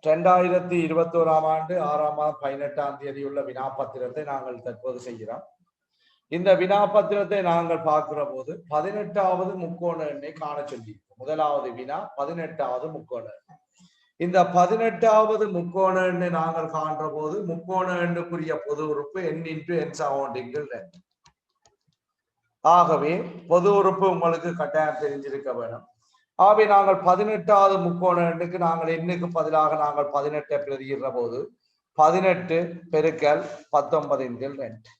2021ஆம் ஆண்டு 6ஆம் மாதம் 18ஆம் தேதி உள்ள வினாப்பத்திரத்தை நாங்கள் தற்போது செய்கிறோம். இந்த வினாப்பத்திரத்தை நாங்கள் பார்க்கிற போது 18வது முக்கோண எண்ணை காண சொல்லி முதலாவது வினா 18வது முக்கோண எண். இந்த 18வது முக்கோண எண்ணை நாங்கள் காண்ற போது முக்கோண எண்ணுக்குரிய பொது உறுப்பு n × n சரௌண்டிங்கில் 2. ஆகவே பொது உறுப்பு உங்களுக்கு கட்டாயம் தெரிஞ்சிருக்க வேண்டும். ஆகவே நாங்கள் 18வது முக்கோண எண்ணுக்கு நாங்கள் எண்ணுக்கு பதிலாக நாங்கள் 18 பிரதியிடுற போது 18 பெருக்கல் 19 × 2.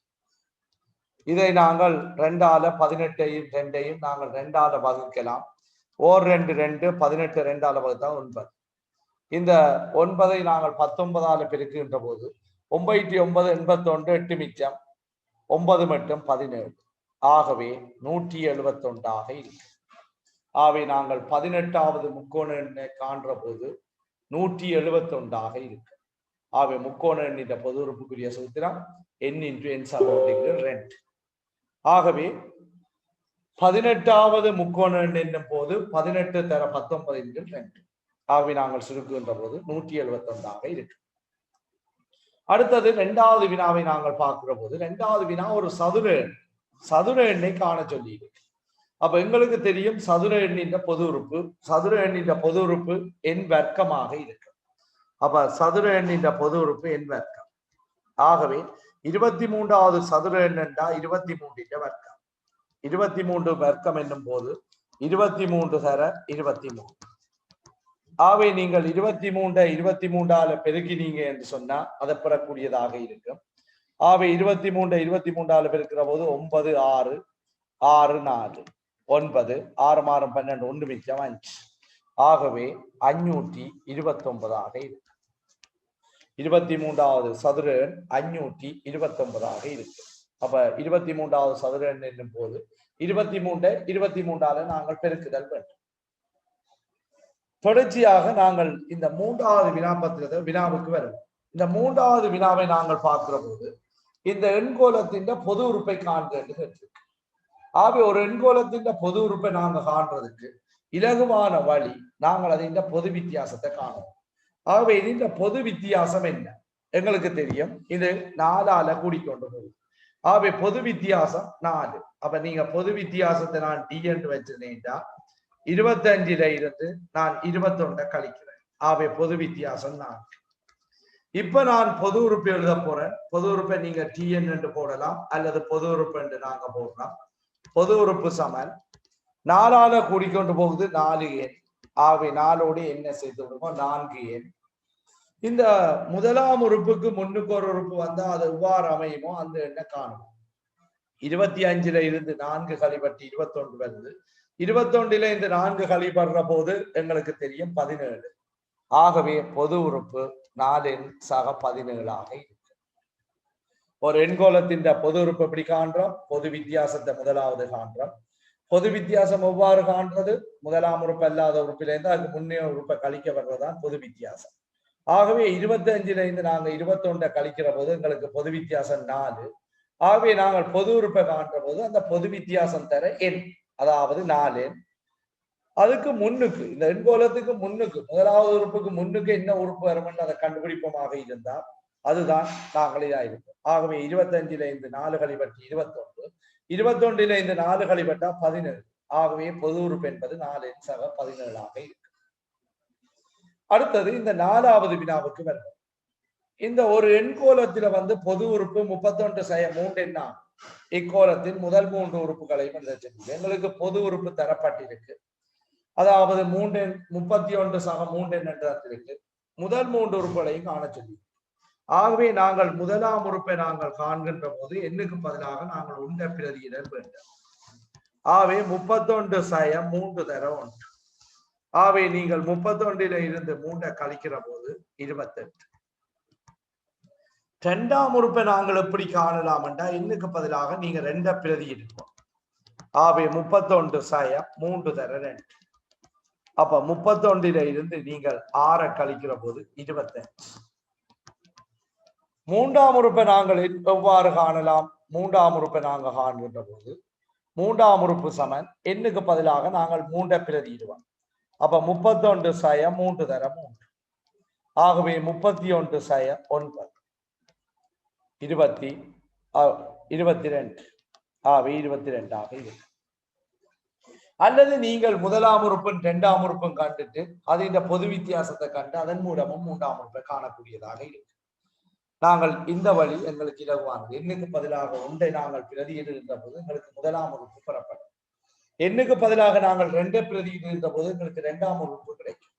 இதை நாங்கள் 2ஆல 18ஐயும் 2ஐயும் நாங்கள் 2ஆல வகுக்கலாம். ஓர் 2 2 18 2ஆல வகுத்தா 9. இந்த 9ஐ நாங்கள் 19ஆல பெருக்குகின்ற போது 9 9 81 8 மிச்சம் 9 மட்டும் 17. ஆகவே 171ஆக இருக்கு. ஆகவே நாங்கள் 18வது முக்கோண எண்ணை காண்ற போது 171ஆக இருக்கு. ஆகவே முக்கோண எண்ணின் பொது உறுப்புக்குரிய சூத்திரம் n × n சரௌண்டிங்கில் 2. ஆகவே 18வது முக்கோண எண் என்னும் போது 18 தர 19 × 2. ஆகவே நாங்கள் சுருக்குகின்ற போது 171ஆக இருக்கு. அடுத்தது 2வது வினாவை நாங்கள் பார்க்கிற போது 2வது வினா ஒரு சதுர எண்ணை காண சொல்லி இருக்கு. அப்ப எங்களுக்கு தெரியும் சதுர எண்ணின் பொது உறுப்பு n வர்க்கமாக இருக்கு. அப்ப சதுர எண்ணின் பொது உறுப்பு n வர்க்கம். ஆகவே 23வது சதுர எண் என்றா 23 வர்க்கம். 23 வர்க்கம் என்னும் போது 23 தர 23. ஆகவே நீங்கள் 23 23ஆல பெருக்கினீங்க என்று சொன்னா அதை பெறக்கூடியதாக இருக்கும். ஆகவே 23 23ஆல பெருக்கிற போது 9 6 6 4 9 6 மாறும் 12 1 மிச்சம் 5. ஆகவே 529ஆக இருக்கு. 23வது சதுர எண் 529ஆக இருக்கு. அப்ப 23வது சதுர எண் என்னும் போது 23 23ஆல நாங்கள் பெருக்குதல் வேண்டும். தொடர்ச்சியாக நாங்கள் இந்த 3வது வினாவுக்கு வருவோம். இந்த 3வது வினாவை நாங்கள் பார்க்கிற போது இந்த எண்கோலத்தின் பொது உறுப்பை காண்க என்று கேட்டிருக்கு. ஆகவே ஒரு எண்கோலத்தின் பொது உறுப்பை நாங்கள் காண்றதுக்கு இலகுவான வழி நாங்கள் அதின் பொது வித்தியாசத்தை காணணும். ஆகவே இதன் பொது வித்தியாசம் என்ன எங்களுக்கு தெரியும். இது 4ஆல கூடிக்கொண்டு போகுது. ஆகவே பொது வித்தியாசம் 4. அப்ப நீங்க பொது வித்தியாசத்தை நான் d என்று வச்சிருந்தேன்டா 25ல இருந்து நான் 21 கழிக்கிறேன். ஆகவே பொது வித்தியாசம் 4. இப்ப நான் பொது உறுப்பு எழுத போறேன். பொது உறுப்பை நீங்க tn என்று போடலாம் அல்லது பொது உறுப்பு என்று நாங்க போடலாம். பொது உறுப்பு சமன் 4ஆல கூடிக்கொண்டு போகுது 4n. ஆகவே 4ஓடு என்ன சேர்த்து விடுவோம் 4n. இந்த முதலாம் உறுப்புக்கு முன்னுக்கு ஒரு உறுப்பு வந்தா அது எவ்வாறு அமையுமோ அந்த எண்ணை காணும். 25ல இருந்து 4 கழிபட்டு 21 வருது. 21ல இந்த 4 கழிபடுற போது எங்களுக்கு தெரியும் 17. ஆகவே பொது உறுப்பு 4n சக 17ஆக இருக்கு. ஒரு எண்கோலத்தின் பொது உறுப்பு எப்படி காண்றோம்? பொது வித்தியாசத்தை முதலாவது காண்றோம். பொது வித்தியாசம் எவ்வாறு காண்றது? முதலாம் உறுப்பு அல்லாத உறுப்பிலிருந்து அதுக்கு முன்னே உறுப்பை கழிக்க வர்றதுதான் பொது வித்தியாசம். ஆகவே 25ல இருந்து நாங்க 21 கழிக்கிற போது எங்களுக்கு பொது வித்தியாசம் 4. ஆகவே நாங்கள் பொது உறுப்பை காண்ற போது அந்த பொது வித்தியாசம் தர n, அதாவது 4n. அதுக்கு முன்னுக்கு இந்த எண்கோலத்துக்கு முன்னுக்கு முதலாவது உறுப்புக்கு முன்னுக்கு என்ன உறுப்பு வரும் என்று அதை கண்டுபிடிப்போமாக இருந்தால் அதுதான் நாங்கள் இதாயிருக்கும். ஆகவே 25ல இருந்து 4 கழிபட்டு 21, 21ல இருந்து 4 கழிபட்டா 17. ஆகவே பொது உறுப்பு என்பது 4n சக 17ஆக இருக்கு. அடுத்தது இந்த 4வது வினாவுக்கு வருவோம். இந்த ஒரு எண்கோலத்தில பொது உறுப்பு 31 சய 3 என்ன இக்கோலத்தின் முதல் 3 உறுப்புகளையும் எங்களுக்கு பொது உறுப்பு தரப்பட்டிருக்கு. அதாவது 31 சக 3 என்றிருக்கு. முதல் 3 உறுப்புகளையும் காண சொல்லி. ஆகவே நாங்கள் முதலாம் உறுப்பை நாங்கள் காண்கின்ற போது எண்ணுக்கு பதிலாக நாங்கள் 1 பிரதியிடல் வேண்டும். ஆகவே 31 சய 3 தர 1. ஆகவே நீங்கள் 31ல இருந்து 3 கழிக்கிற போது 28. 2ஆம் உறுப்பை நாங்கள் எப்படி காணலாம் என்றா எண்ணுக்கு பதிலாக நீங்க 2 பிரதியிடுவோம். ஆகவே 31 சய 3 தர 2. அப்ப 31ல இருந்து நீங்கள் 6 கழிக்கிற போது 25. 3ஆம் உறுப்பை நாங்கள் எவ்வாறு காணலாம்? 3ஆம் உறுப்பை நாங்கள் காண்கின்ற போது 3ஆம் உறுப்பு சமன் எண்ணுக்கு பதிலாக நாங்கள் 3 பிரதியிடுவோம். அப்ப 31 சய 3 தர 3. ஆகவே 31 சய 9 22 ஆகவே 22 ஆக இருக்கு. அல்லது நீங்கள் முதலாம் உறுப்பும் இரண்டாம் உறுப்பும் கண்டுட்டு அது இந்த பொது வித்தியாசத்தை கண்டு அதன் மூலமும் மூன்றாம் உறுப்பை காணக்கூடியதாக இருக்கு. நாங்கள் இந்த வழி எங்களுக்கு இலகுவானது. எண்ணுக்கு பதிலாக ஒன்றை நாங்கள் பிரதியிடுகின்ற போது எங்களுக்கு முதலாம் உறுப்பு பெறப்படும். எண்ணுக்கு பதிலாக நாங்கள் 2 பிரதியிடுகின்ற போது எங்களுக்கு இரண்டாம் உறுப்பு கிடைக்கும்.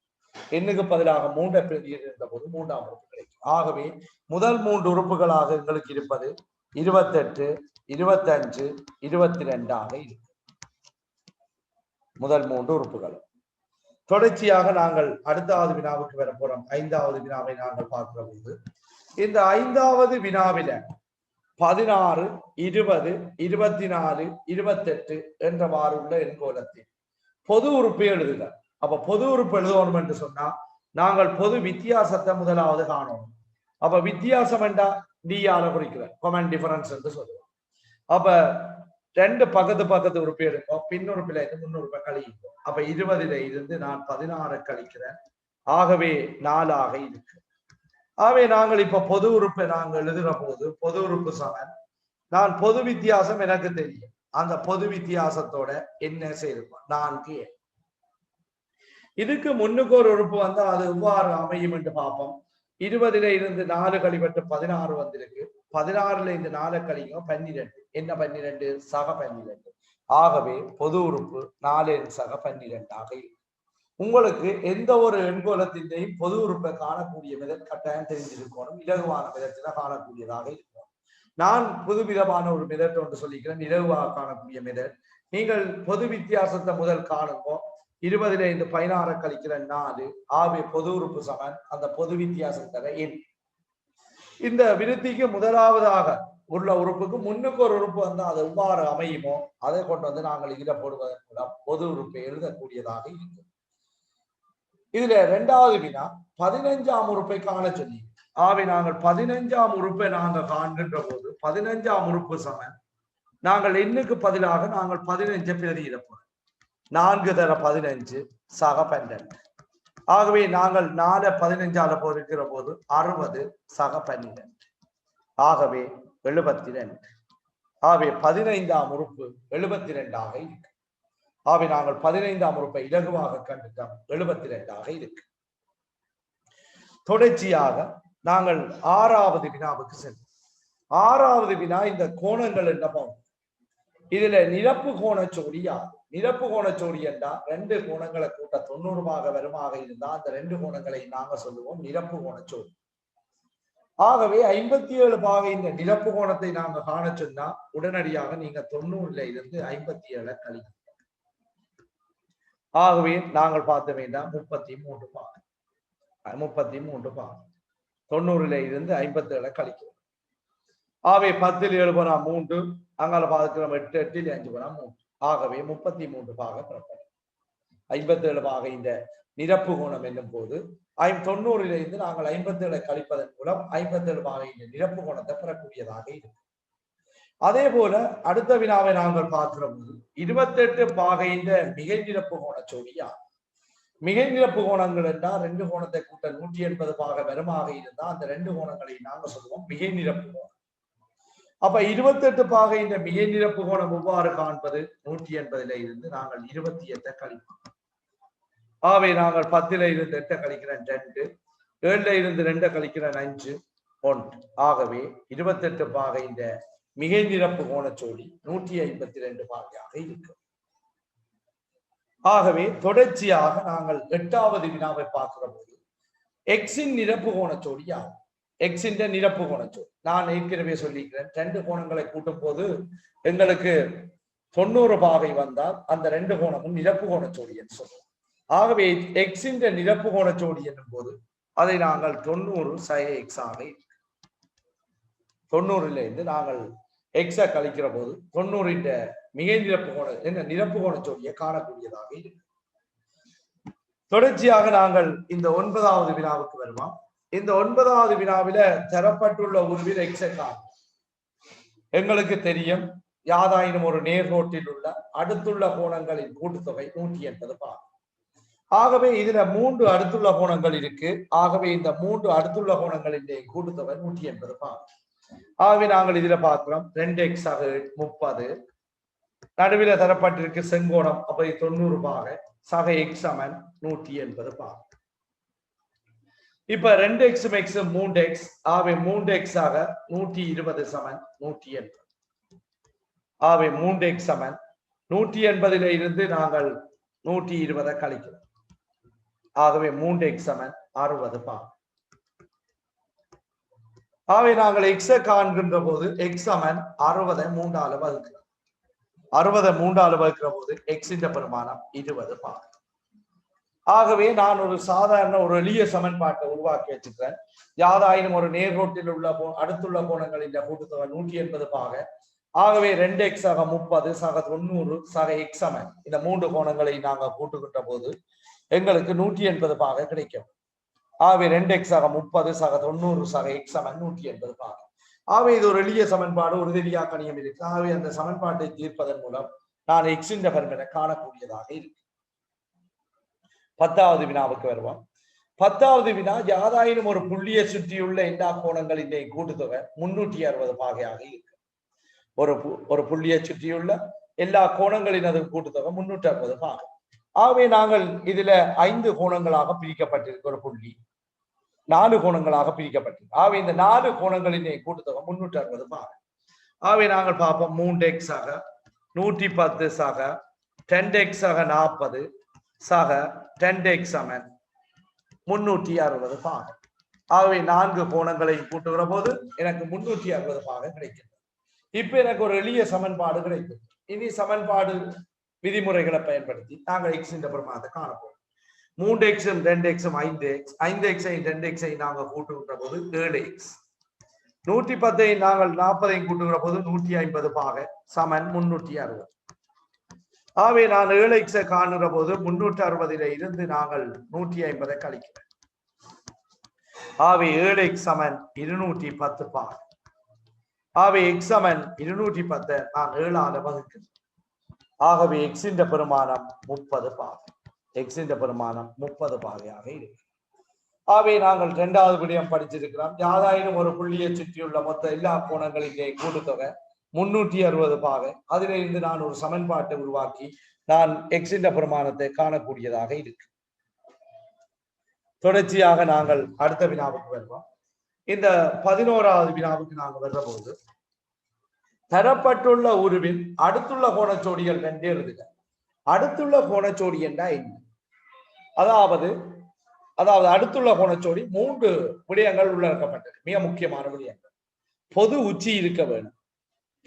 எண்ணுக்கு பதிலாக 3 பிரதியிடுகின்ற போது மூன்றாம் உறுப்பு கிடைக்கும். ஆகவே முதல் 3 உறுப்புகளாக எங்களுக்கு இருப்பது 28, 25, 22 ஆக இருக்கு. முதல் 3 உறுப்புகள். தொடர்ச்சியாக நாங்கள் அடுத்தாவது வினாவுக்கு வர போறோம். 5வது வினாவை நாங்கள் பார்க்கிற போது இந்த 5வது வினாவில 16, 20, 24, 28 என்றவாறு உள்ள எண்கோலத்தில் பொது உறுப்பு எழுதுக. அப்ப பொது உறுப்பு எழுதணும் என்று சொன்னா நாங்கள் பொது வித்தியாசத்தை முதலாவது காணணும். அப்ப வித்தியாசம் என்றா டியால குறிக்கிற காமன் டிஃபரன்ஸ் என்று சொல்லுவோம். அப்ப 2 பக்கத்து உறுப்பு எடுப்போம், பின்னுறுப்பில இருந்து முன்னுறுப்பை கழிப்போம். அப்ப 20ல இருந்து நான் 16 கழிக்கிறேன். ஆகவே 4 ஆக இருக்கு. ஆகவே நாங்கள் இப்ப பொது உறுப்பை நாங்கள் எழுதுகிற போது பொது உறுப்பு சமன் நான் பொது வித்தியாசம் எனக்கு தெரியும். அந்த பொது வித்தியாசத்தோட என்ன செய்திருப்போம் 4 இதுக்கு முன்னுக்கு ஒரு உறுப்பு வந்தா அது எவ்வாறு அமையும் என்று பார்ப்போம். 20ல இருந்து 4 கழிவட்டு 16 வந்திருக்கு. 16ல இருந்து 4 கழிங்க 12. என்ன 12? சக 12. ஆகவே பொது உறுப்பு 4 சக 12 ஆக இருக்கு. உங்களுக்கு எந்த ஒரு எண்கோலத்தின்றையும் பொது உறுப்பை காணக்கூடிய மெதட் கட்டாயம் தெரிஞ்சிருக்கணும். இலகுவான மெதத்துல காணக்கூடியதாக இருக்கும். நான் புதுவிதமான ஒரு மெதட் ஒன்று சொல்லிக்கிறேன், இலகுவாக காணக்கூடிய மெதட். நீங்கள் பொது வித்தியாசத்தை முதல் காணுங்கோ. 20ல இருந்து 16 கழிக்கிற 4 ஆகவே பொது உறுப்பு சமன் அந்த பொது வித்தியாசம் தர எண். இந்த விருத்திக்கு முதலாவதாக உள்ள உறுப்புக்கு முன்னுக்கு ஒரு உறுப்பு வந்தா அது எவ்வாறு அமையுமோ அதை கொண்டு வந்து நாங்கள் இதில் போடுவதன் மூலம் பொது உறுப்பை எழுதக்கூடியதாக இருக்கும். இதுல 2வது வினா 15ஆம் உறுப்பை காண சொல்லி. ஆகவே நாங்கள் 15ஆம் உறுப்பை நாங்கள் காண்கின்ற போது 15ஆம் உறுப்பு சமன் நாங்கள் எண்ணுக்கு பதிலாக நாங்கள் 15 பிரதியிடப்போம். 4 தர 15 சக 12. ஆகவே நாங்கள் 4 15ஆல போகிற போது 60 சக 12. ஆகவே 72. ஆகவே 15ஆம் உறுப்பு 72 ஆக இருக்கு. ஆகவே நாங்கள் 15ஆம் உறுப்பை இலகுவாக கண்டுட்டோம். 72 ஆக இருக்கு. தொடர்ச்சியாக நாங்கள் 6வது வினாவுக்கு செல்வோம். 6வது வினா இந்த கோணங்கள் என்ன போகும். இதுல நிரப்பு கோணச்சோடி யார்? நிரப்பு கோணச்சோடி என்றா 2 கோணங்களை கூட்ட 90 வருமாக இருந்தா அந்த 2 கோணங்களை நாங்க சொல்லுவோம் நிரப்பு கோணச்சோடி. ஆகவே 57 பாகை இந்த நிரப்பு கோணத்தை நாங்க காண சொன்னா உடனடியாக நீங்க 90ல இருந்து 57 கழிக்கணும். ஆகவே நாங்கள் பார்த்த வேண்டாம் 33 பாகை. 33 பாகை 90ல இருந்து 57 கழிக்கிறோம். ஆகவே 10ல் 7 போனா 3, அங்கால பார்க்கிறோம் 8, 8ல் 5 போனா 3. ஆகவே 33 பாகை பெறப்படும். 57 பாகை இந்த நிரப்பு கோணம் என்னும் போது 90ல இருந்து நாங்கள் 57 கழிப்பதன் மூலம் 57 பாகை இந்த நிரப்பு கோணத்தை பெறக்கூடியதாக இருக்கு. அதே போல அடுத்த வினாவை நாங்கள் பார்க்கிற போது 28 பாகை இந்த மிகை நிரப்பு கோணச்சோடியா. மிகை நிரப்பு கோணங்கள் என்றால் 2 கோணத்தை கூட்ட 180 பாகை வருமாக இருந்தா அந்த 2 கோணங்களை நாங்க சொல்லுவோம் மிகை நிரப்பு கோணம். அப்ப 28 பாகை இந்த மிகை நிரப்பு கோணம் எவ்வாறு காண்பது? 180ல இருந்து நாங்கள் 28 கழிப்போம். ஆகவே நாங்கள் 10ல இருந்து 8 கழிக்கிறேன் 2, 7ல இருந்து 2 கழிக்கிறேன் 5, 1. ஆகவே 28 பாகை இந்த மிகை நிரப்பு கோணச்சோடி 152 பாகையாக இருக்கு. ஆகவே தொடர்ச்சியாக நாங்கள் 8வது வினாவை பார்க்கிற போது எக்ஸின் நிரப்பு கோணச்சோடி யார்? எக்ஸின் நிரப்பு கோணச்சோடி நான் ஏற்கனவே சொல்லிக்கிறேன். 2 கோணங்களை கூட்டும் போது எங்களுக்கு 90 பாகை வந்தால் அந்த 2 கோணமும் நிரப்பு கோணச்சோடி என்று சொல்லுவோம். ஆகவே எக்ஸின் நிரப்பு கோணச்சோடி என்னும் போது அதை நாங்கள் 90 சய எக்ஸ் ஆக 90ல இருந்து நாங்கள் எக்ஸ கழிக்கிற போது 90 மிகை நிரப்பு கோண என்ன நிரப்பு கோணச்சோடியை காணக்கூடியதாக இருக்கு. தொடர்ச்சியாக நாங்கள் இந்த 9வது வினாவுக்கு வருவோம். இந்த 9வது வினாவில தரப்பட்டுள்ள உருவில் எக்ஸை காணும். எங்களுக்கு தெரியும் யாதாயினும் ஒரு நேர்கோட்டில் உள்ள அடுத்துள்ள கோணங்களின் கூட்டுத்தொகை 180 பாகை. ஆகவே இதுல 3 அடுத்துள்ள கோணங்கள் இருக்கு. ஆகவே இந்த 3 அடுத்துள்ள கோணங்களின் கூட்டுத்தொகை 180 பாகம். ஆகவே நாங்கள் இதுல பார்க்கிறோம் 2x ஆக 30, நடுவில் தரப்பட்டிருக்கு செங்கோணம் அப்ப 90 பாக, சக x சமன் 180 பாகம். இப்ப 2x x 3x, ஆகவே 3x ஆக 120 சமன் 180. ஆகவே 3x சமன் 180 இருந்து நாங்கள் 120 கழிக்கிறோம். ஆகவே 3x சமன் 60 பாகம். ஆகவே நாங்கள் x காண்கின்ற போது x சமன் 60 3ஆல் வகுக்கிறோம். 60 3ஆல் வகுக்கிற போது x இன் பெருமானம் 20 பாகம். ஆகவே நான் ஒரு சாதாரண ஒரு எளிய சமன்பாட்டை உருவாக்கி வச்சுக்கிறேன். யாதாயினும் ஒரு நேர்கோட்டில் உள்ள அடுத்துள்ள கோணங்களின் கூட்டுத்தொகை 180 பாக. ஆகவே 2x ஆக 30, சக 90, சக x சமன் இந்த 3 கோணங்களை நாங்கள் கூட்டுகின்ற போது எங்களுக்கு 180 பாக கிடைக்கும். ஆகவே 2x ஆக 30, சக 90, சக x சமன் 180 பாக. ஆகவே இது ஒரு எளிய சமன்பாடு, ஒரு எளிய கணியம் இருக்கு. ஆகவே அந்த சமன்பாட்டை தீர்ப்பதன் மூலம் நான் x இன் பெருமனை காணக்கூடியதாக இருக்கு. 10வது வினாவுக்கு வருவோம். 10வது வினா, யாதாயினும் ஒரு புள்ளியை சுற்றியுள்ள எல்லா கோணங்களின் கூட்டுத்தொகை 360 பாகையாக இருக்கு. ஒரு புள்ளியை சுற்றியுள்ள எல்லா கோணங்களின் கூட்டுத்தொகை 360 பாகை. ஆகவே நாங்கள் இதுல 5 கோணங்களாக பிரிக்கப்பட்டிருக்கு. ஒரு புள்ளி 4 கோணங்களாக பிரிக்கப்பட்டிருக்கு. ஆகவே இந்த 4 கோணங்களின் கூட்டுத்தொகை 360 பாகை. ஆகவே நாங்கள் பார்ப்போம். 3x ஆக 110 சக 10x ஆக 40 சக 10x சமன் 360 பாகை. ஆகவே 4 கோணங்களை கூட்டுகிற போது எனக்கு 360 பாகை கிடைக்கிறது. இப்ப எனக்கு ஒரு எளிய சமன்பாடு கிடைக்கும். இனி சமன்பாடு விதிமுறைகளை பயன்படுத்தி நாங்கள் x இன் பெருமானத்தை காணப்போம். 3x 2x 5x, 5x 2x நாங்கள் கூட்டுகின்ற போது 7x, 110 நாங்கள் 40 கூட்டுகிற போது 150 பாகை சமன் 360. ஆகவே நான் 7x காணுகிற போது 360 இருந்து நாங்கள் 150 கழிக்கிறேன். ஆகவே 7x சமன் 210 பாகை. ஆகவே x சமன் 210 நான் 7ஆல் வகுக்கிறேன். ஆகவே x இன் பெருமானம் 30 பாகை. x இன் பெருமானம் 30 பாகையாக இருக்கு. ஆகவே நாங்கள் 2வது விடயம் படிச்சிருக்கிறோம். யாதாயினும் ஒரு புள்ளியை சுற்றியுள்ள மொத்த எல்லா கோணங்களின் கூட்டுத்தொகை 360 பாகை. அதிலிருந்து நான் ஒரு சமன்பாட்டை உருவாக்கி நான் x இன் பெருமானத்தை காணக்கூடியதாக இருக்கு. தொடர்ச்சியாக நாங்கள் அடுத்த வினாவுக்கு வருவோம். இந்த 11வது வினாவுக்கு நாங்கள் வர்ற போது தரப்பட்டுள்ள உருவின் அடுத்துள்ள கோணச்சோடிகள் 2 எழுதுக. அடுத்துள்ள கோணச்சோடி என்றா என்ன? அதாவது அடுத்துள்ள கோணச்சோடி 3 விடயங்கள் உள்ளடக்கப்பட்டது. மிக முக்கியமான விடயங்கள். பொது உச்சி இருக்க வேணும்,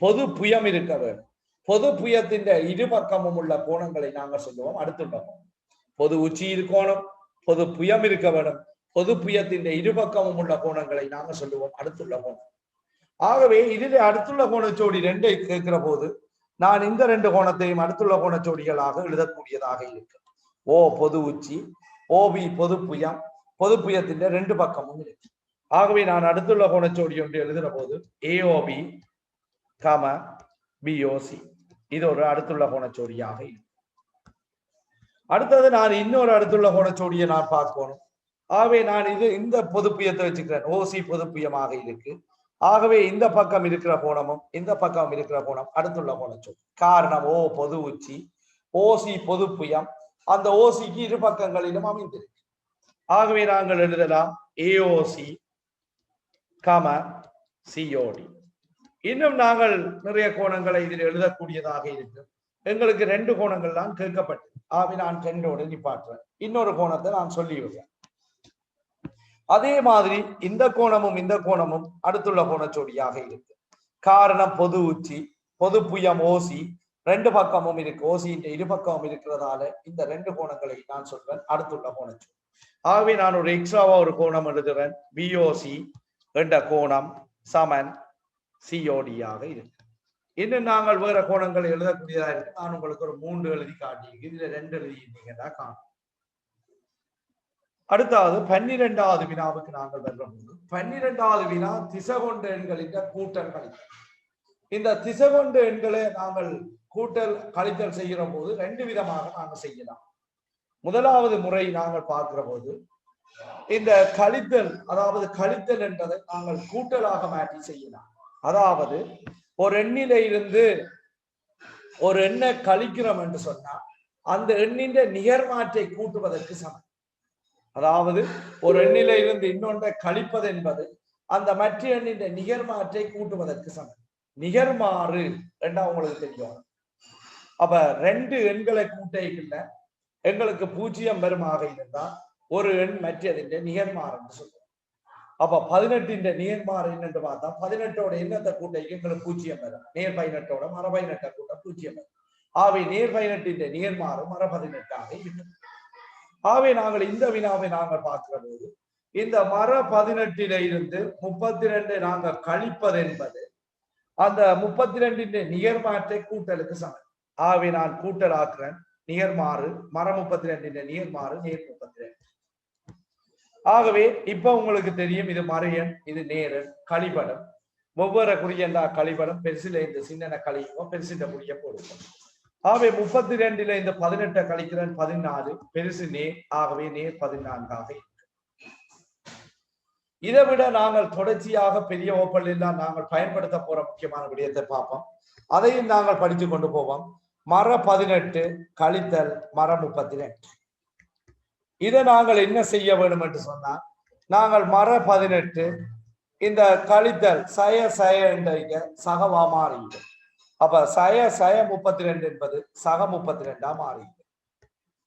பொது புயம் இருக்க வேணும். பொது புயத்தின் இரு பக்கமும் உள்ள கோணங்களை நாங்கள் சொல்லுவோம் அடுத்துள்ள கோணம். பொது உச்சி இருக்கணும், பொது புயம் இருக்க வேணும். பொது புயத்தின் இரு பக்கமும் உள்ள கோணங்களை நாங்கள் சொல்லுவோம் அடுத்துள்ள கோணம். ஆகவே இதில் அடுத்துள்ள கோணச்சோடி 2 கேட்கிற போது நான் இந்த 2 கோணத்தையும் அடுத்துள்ள கோணச்சோடிகளாக எழுதக்கூடியதாக இருக்கு. ஓ பொது உச்சி, ஓபி பொது புயம், பொது புயத்தின் 2 பக்கமும் இருக்கு. ஆகவே நான் அடுத்துள்ள கோணச்சோடி ஒன்று எழுதுற போது ஏஓபி கம பிஓசி இது ஒரு அடுத்துள்ள கோணச்சோடியாக இருக்கு. அடுத்தது நான் இன்னொரு அடுத்துள்ள கோணச்சோடியை நான் பார்க்கணும். ஆகவே நான் இந்த பொது புயத்தை வச்சுக்கிறேன். ஓசி பொது புயமாக இருக்கு. ஆகவே இந்த பக்கம் இருக்கிற கோணமும் இந்த பக்கம் இருக்கிற கோணம் அடுத்துள்ள கோணச்சோடி. காரணம் ஓ பொது உச்சி, ஓசி பொது புயம், அந்த ஓசிக்கு இரு பக்கங்களிலும் அமைந்திருக்கு. ஆகவே நாங்கள் எழுதலாம் ஏஓசி கம சிஓடி. இன்னும் நாங்கள் நிறைய கோணங்களை இதில் எழுதக்கூடியதாக இருக்கு. எங்களுக்கு 2 கோணங்கள் தான் கேட்கப்பட்டது. ஆகவே நான் 2ஓடு நிப்பாட்டுறேன். இன்னொரு கோணத்தை நான் சொல்லி விடுறேன். அதே மாதிரி இந்த கோணமும் இந்த கோணமும் அடுத்துள்ள கோணச்சோடியாக இருக்கு. காரணம் பொது உச்சி, பொது புயம் ஓசி 2 பக்கமும் இருக்கு. ஓசியின் இரு பக்கமும் இருக்கிறதால இந்த 2 கோணங்களை நான் சொல்வேன் அடுத்துள்ள கோணச்சோடி. ஆகவே நான் ஒரு எக்ஸ்ட்ராவா ஒரு கோணம் எழுதுவேன். பிஓசி என்ற கோணம் சமன் சிஓடியாக இருக்கு. இன்னும் நாங்கள் வேற கோணங்களை எழுதக்கூடியதா இருக்கு. நான் உங்களுக்கு ஒரு 3 எழுதி காட்டியிருக்கு. இதுல 2 எழுதிட்டீங்கன்னா காணும். அடுத்தாவது 12வது வினாவுக்கு நாங்கள் வரும்போது 12வது வினா திசைகொண்ட எண்களின் கூட்டல் கழித்தல். இந்த திசைகொண்ட எண்களை நாங்கள் கூட்டல் கழித்தல் செய்கிற போது 2 விதமாக நாங்கள் செய்யலாம். முதலாவது முறை நாங்கள் பார்க்கிற போது இந்த கழித்தல், அதாவது கழித்தல் என்பதை நாங்கள் கூட்டலாக மாற்றி செய்யலாம். அதாவது ஒரு எண்ணில இருந்து ஒரு எண்ணை கழிக்கிறோம் என்று சொன்னா அந்த எண்ணின் நிகர்மாற்றை கூட்டுவதற்கு சமம். அதாவது ஒரு எண்ணில இருந்து இன்னொன்றை கழிப்பது என்பது அந்த மற்ற எண்ணின் நிகர்மாற்றை கூட்டுவதற்கு சமம். நிகர்மாறு என்றா உங்களுக்கு தெரியும். அப்ப ரெண்டு எண்களை கூட்டைக்குள்ள எங்களுக்கு 0 வருமாக இருந்தா ஒரு எண் மற்றதின் நிகர்மாறு என்று சொல்லுவோம். அப்ப 18 நிகர்மாறு என்னென்று பார்த்தா 18ஓட எண்ணத்தை கூட்டைக்கு எங்களுக்கு 0 வரும். நேர் 18ஓட மர 18 கூட்டம் 0 வரும். ஆகவே நேர் 18 நிகர்மாறு மர 18ஆக இருக்கும். ஆகவே நாங்கள் இந்த வினாவை நாங்கள் பார்க்கிற போது இந்த மர 18 இருந்து 32 நாங்கள் கழிப்பது என்பது அந்த 32 நிகர்மாற்றை கூட்டலுக்கு சமம். ஆகவே நான் கூட்டல் ஆக்குறேன். நிகர்மாறு மர 32 நிகர்மாறு நேர் 32. ஆகவே இப்ப உங்களுக்கு தெரியும் இது மறையன், இது நேரன், கழிபடம். ஒவ்வொரு குறியண்டா கழிபடம் பெருசில இந்த சின்ன கழிவோம், பெருசிட்ட குறிய போடுவோம். ஆகவே 32 இந்த 18 கழிக்கிறேன் 14, பெருசு நேர். ஆகவே நேர் 14ஆக இருக்கு. இதை விட நாங்கள் தொடர்ச்சியாக பெரிய ஓப்பல் எல்லாம் நாங்கள் பயன்படுத்த போற முக்கியமான விடயத்தை பார்ப்போம். அதையும் நாங்கள் படித்து கொண்டு போவோம். மர 18 கழித்தல் மர 32. இதை நாங்கள் என்ன செய்ய வேண்டும் என்று சொன்னால் நாங்கள் மர 18 இந்த கழித்தல் சய என்ற சகவா மாறிவிடும். அப்ப சய 32 என்பது சக 32ஆ மாறிவிடும்.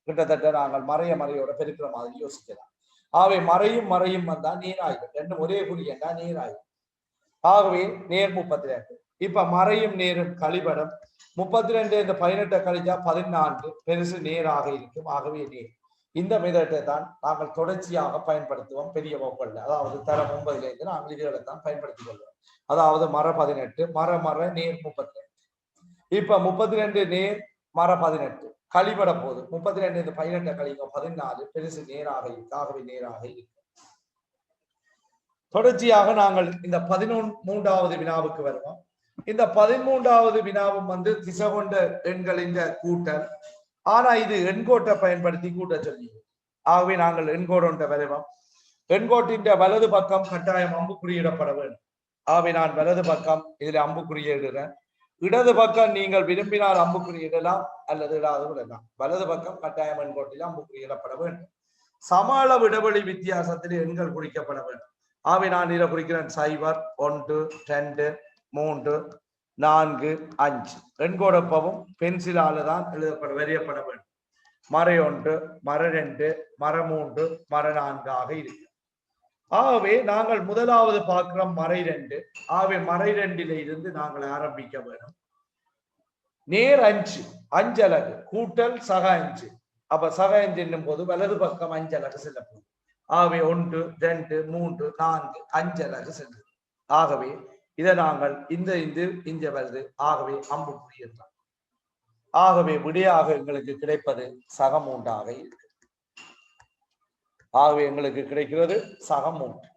கிட்டத்தட்ட நாங்கள் மறையோட பெருக்கிற மாதிரி யோசிக்கலாம். ஆகவே மறையும் வந்தா நீராயிடும். ரெண்டும் ஒரே குறியண்டா நீராயிடும். ஆகவே நேர் 32. இப்ப மறையும் நேரும் கழிபடம் 32 இந்த 18 கழிச்சா 14 பெருசு நேராக இருக்கும். ஆகவே நேர். இந்த மெதட்டை தான் நாங்கள் தொடர்ச்சியாக பயன்படுத்துவோம் பெரிய வகுப்புல. அதாவது தரம் 9 இருந்து நாங்கள் இதுகளை தான் பயன்படுத்திக் கொள்வோம். அதாவது மர 18 மர நேர் 32. இப்ப 32 நேர் மர 18 கழிபட போது 32 இந்த 18 கழிங்க 14 பெருசு நேராக இருக்கு. ஆகவே நேராக இருக்கு. தொடர்ச்சியாக நாங்கள் இந்த 13வது வினாவுக்கு வருவோம். இந்த 13வது வினாவும் திசை கொண்ட எண்களின் கூட்டல். ஆனா இது எண்கோட்டை பயன்படுத்தி கூட்ட சொல்லி. ஆகவே நாங்கள் எண்கோடு வருவோம். எண்கோட்டின் வலது பக்கம் கட்டாயம் அம்புக்குறியிடப்பட வேண்டும். ஆகவே நான் வலது பக்கம் இதுல அம்புக்குறியிடுறேன். இடது பக்கம் நீங்கள் விரும்பினால் அம்புக்குறியிடலாம் அல்லது இடாது விடலாம். வலது பக்கம் கட்டாயம் எண்கோட்டில் அம்புக்குறியிடப்பட வேண்டும். சம அளவு இடைவெளி வித்தியாசத்தில் எண்கள் குறிக்கப்பட வேண்டும். ஆகவே நான் இதை குறிக்கிறேன் 0, 1, 2, 3, 4, 5. எண்கோடப்பவும் பென்சிலால தான் வரையப்பட வேண்டும். மர 1, மர 2, மர 3, மர 4 ஆக இருக்கு. ஆகவே நாங்கள் முதலாவது பார்க்கிறோம் மர 2. ஆகவே மர 2 இருந்து நாங்கள் ஆரம்பிக்க வேண்டும். நேர் 5 5 அலகு கூட்டல் சக 5. அப்ப சக 5 என்னும் போது வலது பக்கம் 5 அலகு செல்லப்படும். ஆகவே 1, 2, 3, 4, 5 அலகு செல்லும். ஆகவே இதை நாங்கள் இந்த வருது. ஆகவே அம்புக்குறியிடலாம். ஆகவே விடையாக எங்களுக்கு கிடைப்பது சக 3ஆக இருக்கு. ஆகவே எங்களுக்கு கிடைக்கிறது சக 3.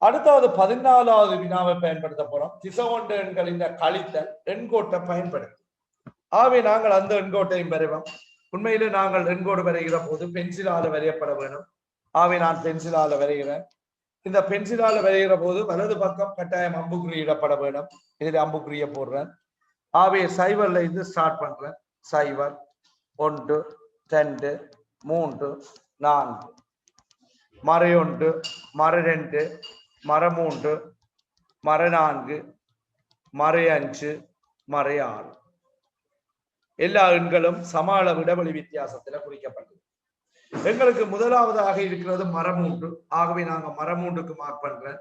அடுத்தாவது 14வது வினாவை பயன்படுத்த போறோம். திசை கொண்ட எண்களின் கழித்தல் எண்கோட்டை பயன்படுத்தும். ஆகவே நாங்கள் அந்த எண்கோட்டையும் வரைவோம். உண்மையிலே நாங்கள் எண்கோடு வரைகிற போது பென்சிலால வரையப்பட வேண்டும். ஆகவே நான் பென்சிலால வரைகிறேன். இந்த பென்சிலால வரைகிற போது வலது பக்கம் கட்டாயம் அம்புக்குறியிடப்பட வேண்டும். இதில் அம்புக்குறிய போடுறேன். ஆகவே 0ல இருந்து ஸ்டார்ட் பண்றேன். 0, 1, 2, 3, 4. மர 1, மர 2, மர 3, மர 4, மர 5, மர 6. எல்லா எண்களும் சம அளவு இடைவெளி வித்தியாசத்துல குறிக்கப்பட்டது. எங்களுக்கு முதலாவதாக இருக்கிறது மர 3. ஆகவே நாங்க மர 3க்கு மார்க் பண்றேன்.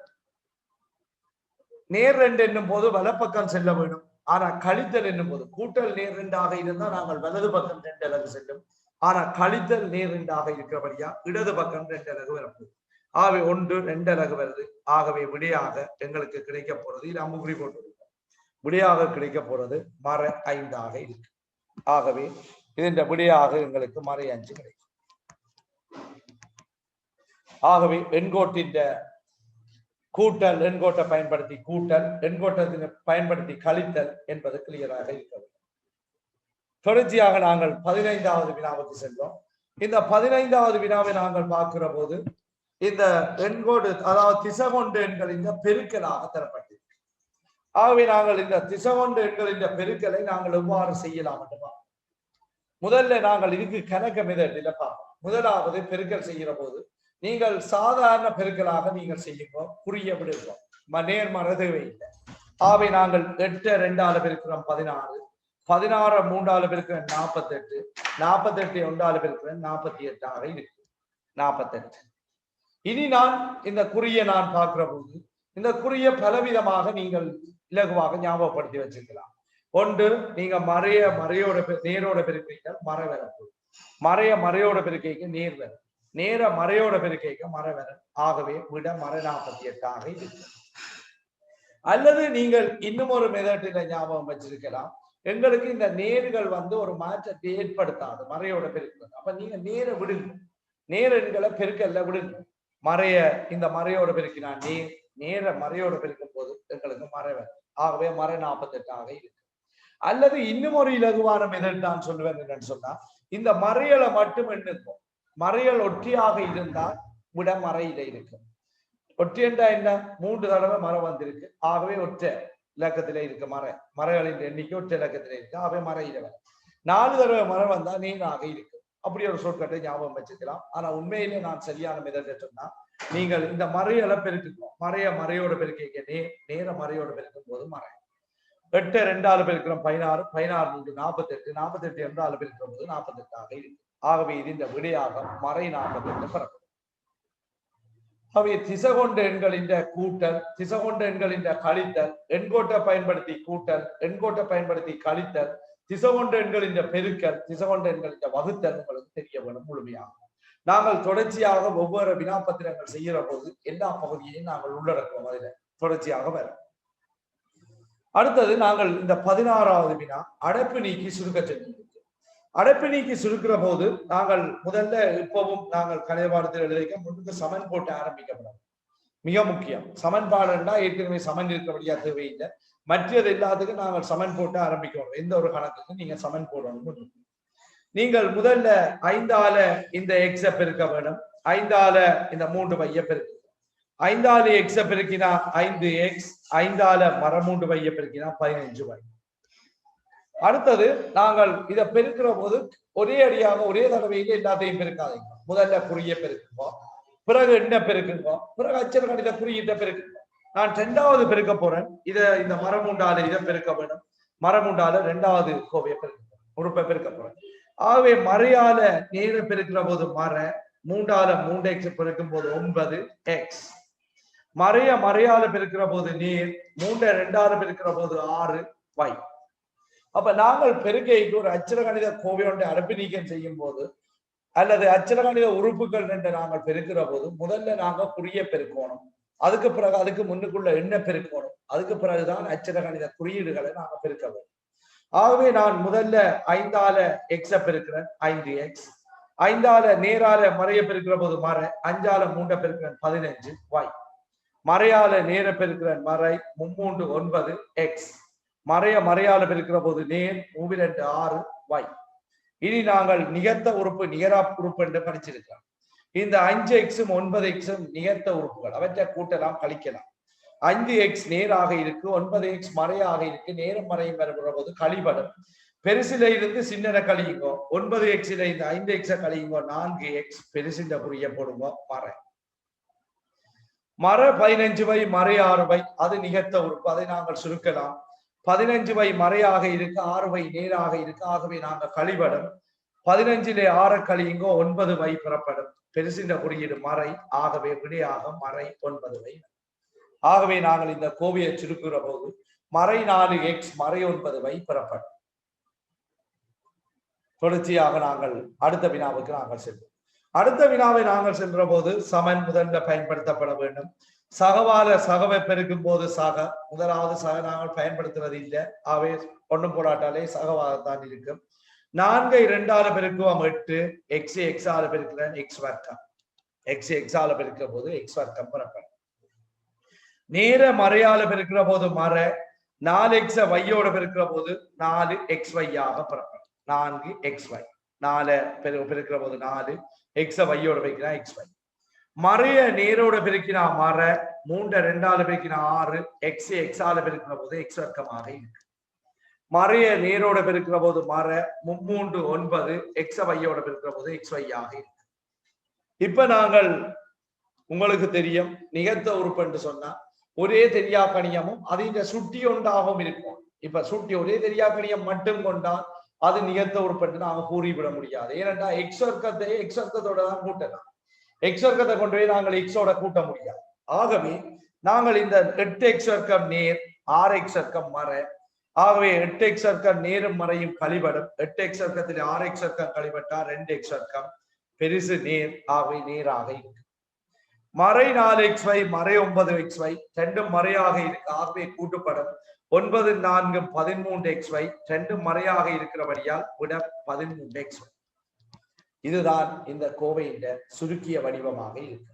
நேர் 2 என்னும் போது வலப்பக்கம் செல்ல வேண்டும். ஆனா கழித்தல் என்னும் போது கூட்டல் நேர் 2ஆக இருந்தால் நாங்கள் வலது பக்கம் 2 அலகு செல்லும். ஆனா கழித்தல் நேர் 2ஆக இருக்கிறபடியா இடது பக்கம் 2 அலகு வரப்போகுது. ஆகவே 1, 2 அலகு வருது. ஆகவே விடையாக எங்களுக்கு கிடைக்க போறது, இது அம்புக்குறி போட்டு விடையாக கிடைக்க போறது மர 5ஆக இருக்கு. ஆகவே இதன் விடையாக எங்களுக்கு மர 5 கிடைக்கும். ஆகவே எண்கோட்டின் கூட்டல் எண்கோட்டை பயன்படுத்தி கூட்டல், எண்கோட்டத்தினை பயன்படுத்தி கழித்தல் என்பது கிளியராக இருக்கிறது. தொடர்ச்சியாக நாங்கள் 15வது வினாவுக்கு சென்றோம். இந்த 15வது வினாவை நாங்கள் பார்க்கிற போது இந்த எண்கோடு அதாவது திசைகொண்டு எண்களின் பெருக்கலாக தரப்பட்டிருக்கு. ஆகவே நாங்கள் இந்த திசைகொண்டு எண்களின் பெருக்கலை நாங்கள் எவ்வாறு செய்யலாம் என்று முதல்ல நாங்கள் இதுக்கு கணக்கு மெத்தடில் பார்ப்போம். முதலாவது பெருக்கல் செய்கிற போது நீங்கள் சாதாரண பெருக்கலாக நீங்கள் செய்யுங்க, புரிய விடுவோம், நேர்மறை தேவையில்லை. ஆகவே நாங்கள் 8 2ஆல பெருக்கிறோம் 16, 16 3ஆல பெருக்கிறோம் 48, 48 1ஆல பெருக்கிறோம் 48 ஆக இருக்கு 48. இனி நான் இந்த குறியை நான் பார்க்கிற போது இந்த குறியை பலவிதமாக நீங்கள் இலகுவாக ஞாபகப்படுத்தி வச்சிருக்கலாம். ஒன்று, நீங்க மறையோட நேரோட பெருக்கைக்கு மறை வரப்பு, மறையோட பெருக்கைக்கு நேர் வரும், நேர மறையோட பெருக்கைக்கு மறை வரும். ஆகவே விட மறை 48 ஆக இருக்கு. அல்லது நீங்கள் இன்னும் ஒரு மெதட்டில ஞாபகம் வச்சிருக்கலாம், எங்களுக்கு இந்த நேர்கள் ஒரு மாற்றத்தை ஏற்படுத்தாது மறையோட பெருக்கிறது. அப்ப நீங்க நேர விடுங்க, நேர எண்களை பெருக்கல்ல விடுங்க. இந்த மறையோட பெருக்கினா நேர மறையோட பெருக்கும் போது எங்களுக்கு மறை வரும். ஆகவே மறை 48 ஆக இருக்கு. அல்லது இன்னும் ஒரு இலகுவான மெதட் நான் சொல்லுவேன் என்னன்னு சொன்னா, இந்த மறையலை மட்டும் எண்ணுக்கும். மறையல் ஒற்றியாக இருந்தால் விட மறையில இருக்கும். ஒற்றி என்றா என்ன? 3 தடவை மறை வந்திருக்கு, ஆகவே ஒற்றை இலக்கத்திலே இருக்கு. மறைகளின் எண்ணிக்கை ஒற்றை இலக்கத்திலே இருக்கு, ஆகவே மறையில வரும். 4 தடவை மறை வந்தா நேராக இருக்கு. அப்படி ஒரு சொற்கட்டை ஞாபகம் வச்சுக்கலாம். ஆனா உண்மையிலே நான் சரியான மெதட்டை சொன்னா, நீங்கள் இந்த மறையலை பெருக்கணும். மறையோட பெருக்க நேர மறையோட பெருக்கும் போது மறை 8 2ஆல பெருக்கிறோம் 16, 16 3 48, 48 2ஆல பெருக்கும் போது 48 ஆக இருக்கு. ஆகவே இது இந்த விடையாக மறை 48 பெறப்படும். ஆகவே திசைகொண்ட எண்களின் கூட்டல், திசைகொண்ட எண்களின் கழித்தல், எண்கோட்டை பயன்படுத்தி கூட்டல், எண்கோட்டை பயன்படுத்தி கழித்தல், திசைகொண்ட எண்களின் பெருக்கல், திசைகொண்ட எண்களின் வகுத்தல் உங்களுக்கு தெரிய வேணும் முழுமையாக. நாங்கள் தொடர்ச்சியாக ஒவ்வொரு வினாப்பத்திரங்கள் செய்கிற போது எல்லா பகுதியையும் நாங்கள் உள்ளடக்குவோம். அதில் தொடர்ச்சியாக வரும். அடுத்தது நாங்கள் இந்த 16வது வினா அடைப்பு நீக்கி சுருக்க செஞ்சிருக்கோம். அடைப்பு நீக்கி சுருக்கிற போது நாங்கள் முதல்ல இப்பவும் நாங்கள் கணிதபாடத்தில் எழுதிக்க முன்னுக்கு சமன் போட்டு ஆரம்பிக்கப்படும். மிக முக்கியம். சமன்பாடுன்னா ஏற்கனவே சமன் இருக்கபடியா தேவையில்லை, மற்றது எல்லாத்துக்கும் நாங்கள் சமன் போட்டு ஆரம்பிக்கணும். எந்த ஒரு கணக்குக்கு நீங்க சமன் போடணும். நீங்கள் முதல்ல 5ஆல இந்த எக்ஸ பெருக்க வேணும். 5ஆல இந்த 3y பெருக்க, 5ஆல எக்ஸ பெருக்கினா 5x, 5ஆல 3y பெருக்கினா 15y. அடுத்தது நாங்கள் இதை பெருக்கிற போது ஒரே அடியாக ஒரே தடவையில எல்லாத்தையும் பெருக்காதீங்க. முதல்ல குறிய பெருக்குவோம், பிறகு என்ன பெருக்குவோம், பிறகு அச்சர கணித குறியீட்டை பெருக்குவோம். நான் 2வது பெருக்க போறேன். இந்த 3ஆல இதை பெருக்க வேணும். 3ஆல 2வது கோவையை பெருக்க உறுப்பை பெருக்க போறேன். ஆகவே மறையால நேர பெருக்கிற போது 3ஆல 3x பெருக்கும் போது 9x. மறையால பெருக்கிற போது நேர் 3 2ஆல பெருக்கிற போது 6y. அப்ப நாங்கள் பெருக்கைக்கு ஒரு அச்சர கணித கோவையொன்றை அடைப்பு நீக்கம் செய்யும் போது அல்லது அச்சர கணித உறுப்புகள் என்று நாங்கள் பெருக்கிற போது முதல்ல நாங்கள் குறிய பெருக்கணும். அதுக்கு பிறகு அதுக்கு முன்னுக்குள்ள எண்ண பெருக்கணும். அதுக்கு பிறகுதான் அச்சர கணித குறியீடுகளை நாங்கள் பெருக்க வேண்டும். ஆகவே நான் முதல்ல 5ஆல எக்ஸ பெருக்கிறேன் 5x, 5ஆல நேரால மறைய பெருக்கிற போது 5ஆல 3 பெருக்கிறேன் 15y. மறையால நேர பெருக்கிறேன் 3 9x. மறையால பெருக்கிற போது நேர் 2 6y. இனி நாங்கள் நிகர்த்த உறுப்பு நிகரா உறுப்பு என்று படிச்சிருக்கிறோம். இந்த 5x-உம் 9x-உம் நிகர்த்த உறுப்புகள், அவற்றை கூட்டலாம் கழிக்கலாம். 5x நேராக இருக்கு, 9x மறையாக இருக்கு. நேரம் மறையும் வருகிற போது கழிபடும். பெருசில இருந்து சின்னன கழியுங்கோ. 9x-ல இந்த 5x கழியுங்கோ 4x. பெருசின்ற குறிய போடுங்க மறை 15y மறை 6y. அது நிகர்த்த உறுப்பு, அதை நாங்கள் சுருக்கலாம். 15y மறையாக இருக்கு, 6y நேராக இருக்கு. ஆகவே நாங்கள் கழிபடும். 15லே 6 கழியுங்கோ 9y பெறப்படும். பெருசின்ற குறியீடு மறை, ஆகவே விடையாக மறை 9y. ஆகவே நாங்கள் இந்த கோவையை சுருக்குகிற போது மறை 4x மறை 9y பெறப்படும். தொடர்ச்சியாக நாங்கள் அடுத்த வினாவுக்கு நாங்கள் செல்வோம். அடுத்த வினாவை நாங்கள் சென்ற போது சமன் முதல்ல பயன்படுத்தப்பட வேண்டும். சகவால சகவை பெருக்கும் போது முதலாவது சக நாங்கள் பயன்படுத்துவது இல்லை. ஆகவே ஒன்றும் போராட்டாலே சகவாகத்தான் இருக்கும். 4ஐ 2ஆல பெருக்குவோம் 8, x x-ஆல பெருக்கிறேன் x வர்க்கம். x x-ஆல பெருக்கிற போது x வர்க்கம் பெறப்படும். நேர மறையால பெருக்கிற போது 4x y-யோட பெருக்கிற போது 4xy ஆக பெறப்படும். 4xy. 4 பெருக்கிற போது 4, எக்ஸ வையோட பெருக்கினா எக்ஸ் வை. மறைய நேரோட பெருக்கினா மற, 3 2ஆல பெருக்கினா 6, எக்ஸ் எக்ஸால பெருக்கிற போது எக்ஸ் வர்க்கமாக இருக்கு. மறைய நேரோட பெருக்கிற போது மற, 3 9, எக்ஸ வையோட பெருக்கிற போது எக்ஸ் வை ஆக இருக்கு. இப்ப நாங்கள் உங்களுக்கு தெரியும் நிகழ்த்த உறுப்பு என்று சொன்னா ஒரே தெரியா கணியமும் அது இந்த சுட்டி ஒன்றாகவும் இருக்கும். இப்ப சுட்டி ஒரே தெரியா கணியம் மட்டும் கொண்டால் அது நிகழ்த்த உறுப்பு என்று நாங்க கூறிவிட முடியாது. ஏனென்றா எக்ஸ் வர்க்கத்தை எக்ஸ் வர்க்கத்தோட தான் கூட்டலாம். எக்ஸ் வர்க்கத்தை கொண்டு போய் நாங்கள் எக்ஸோட கூட்ட முடியாது. ஆகவே நாங்கள் இந்த 8x வர்க்கம் நேர் 6x வர்க்கம் மற, ஆகவே 8x வர்க்கம் நேரும் மறையும் கழிபடும். 8x வர்க்கத்தில் 6x வர்க்கம் கழிபட்டா 2x வர்க்கம் பெருசு நேர், ஆகவே நேராக இருக்கு. மறை 4xy மறை 9xy ரெண்டும் மறையாக இருக்கு, ஆகவே கூட்டுப்படும். 9 4 13xy ரெண்டும் மறையாக இருக்கிறபடியால் விட 13xy. இதுதான் இந்த கோவையின் சுருக்கிய வடிவமாக இருக்கு.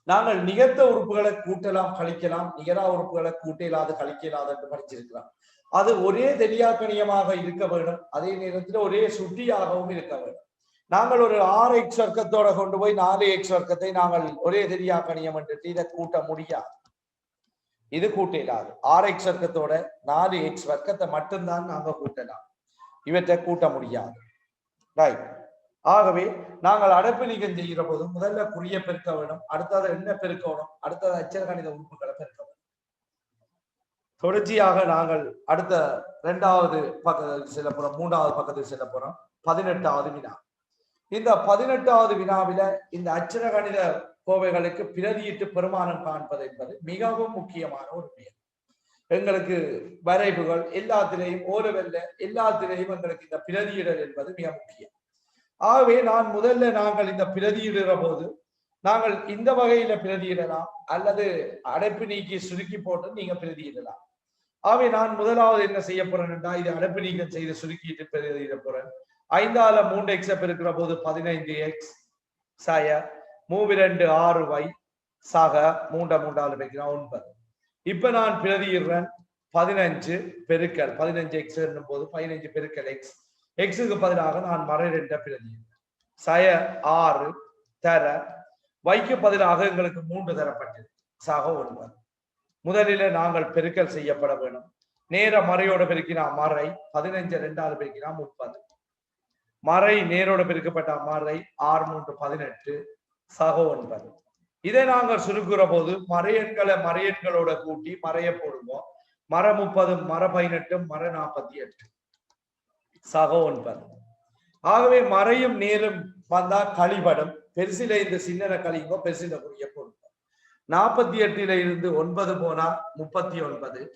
நாங்கள் நிகழ்த்த உறுப்புகளை கூட்டலாம் கழிக்கலாம், நிகரா உறுப்புகளை கூட்ட இயலாது கழிக்க இயலாது என்று படிச்சிருக்கலாம். அது ஒரே தெரியாக்கணியமாக இருக்க வேண்டும், அதே நேரத்தில் ஒரே சுட்டியாகவும் இருக்க வேண்டும். நாங்கள் ஒரு 6x வர்க்கத்தோட கொண்டு போய் 4x வர்க்கத்தை நாங்கள் ஒரே தெரியாக்கணியம் என்று இதை கூட்ட முடியாது. இது கூட்ட இயலாது. 6x வர்க்கத்தோட 4x வர்க்கத்தை மட்டும்தான் நாங்க கூட்டலாம், இவற்றை கூட்ட முடியாது. ரைட். ஆகவே நாங்கள் அடைப்பு நீக்கம் செய்கிற போது முதல்ல குறிய பெருக்க வேணும், அடுத்தது என்ன பெருக்கணும், அடுத்தது அச்சர கணித உறுப்புகளை பெருக்க வேணும். தொடர்ச்சியாக நாங்கள் அடுத்த 2வது பக்கத்தில் செல்ல போறோம், 3வது பக்கத்தில் செல்ல போறோம். 18வது வினா. இந்த 18வது வினாவில இந்த அச்சர கணித கோவைகளுக்கு பிரதியிட்டு பெருமானம் காண்பது என்பது மிகவும் முக்கியமான ஒரு விஷயம். எங்களுக்கு வரைவுகள் எல்லாத்திலையும் ஓரவல்ல எல்லாத்திலையும் எங்களுக்கு இந்த பிரதியிடல் என்பது மிக முக்கியம். ஆகவே நாங்கள் இந்த பிரதியிடுகிற போது நாங்கள் இந்த வகையில பிரதியிடலாம், அல்லது அடைப்பு நீக்கி சுருக்கி போட்டு நீங்க பிரதியிடலாம். ஆகவே நான் முதலாவது என்ன செய்ய போறேன் என்றா, இது அடைப்பு நீக்கம் செய்து சுருக்கிட்டு பிரதியிட போறேன். 5ஆல 3x பெருக்கிற போது 15x சய 3 6y சக 3 பெருக்கினா 9. இப்ப நான் பிரதியிடுறேன் 15 பெருக்கல் 15x என்னும் போது 15 பெருக்கல் x, எக்ஸுக்கு பதிலாக நான் மறை 2 பிரதியிடுறேன். சய 6 தர வைக்கு பதிலாக எங்களுக்கு 3 தரப்பட்டது, சக 9. முதலில் நாங்கள் பெருக்கல் செய்யப்பட வேண்டும். நேர மறையோட பெருக்கினா மறை 15 2ஆல பெருக்கினா 30. மறை நேரோட பெருக்கப்பட்ட மறை 6 3 18 சக 9. இதை நாங்கள் சுருக்குற போது மறையெண்களோட கூட்டி மறைய போடுவோம். மர 30 மர 18 மர 48 சக 9. ஆகவே மறையும் நேரும் வந்தா கழிபடும். பெருசில இந்த சின்ன கழிங்கோ பெருசில குறிய போடுவோம். 48 இருந்து 9 போனா 39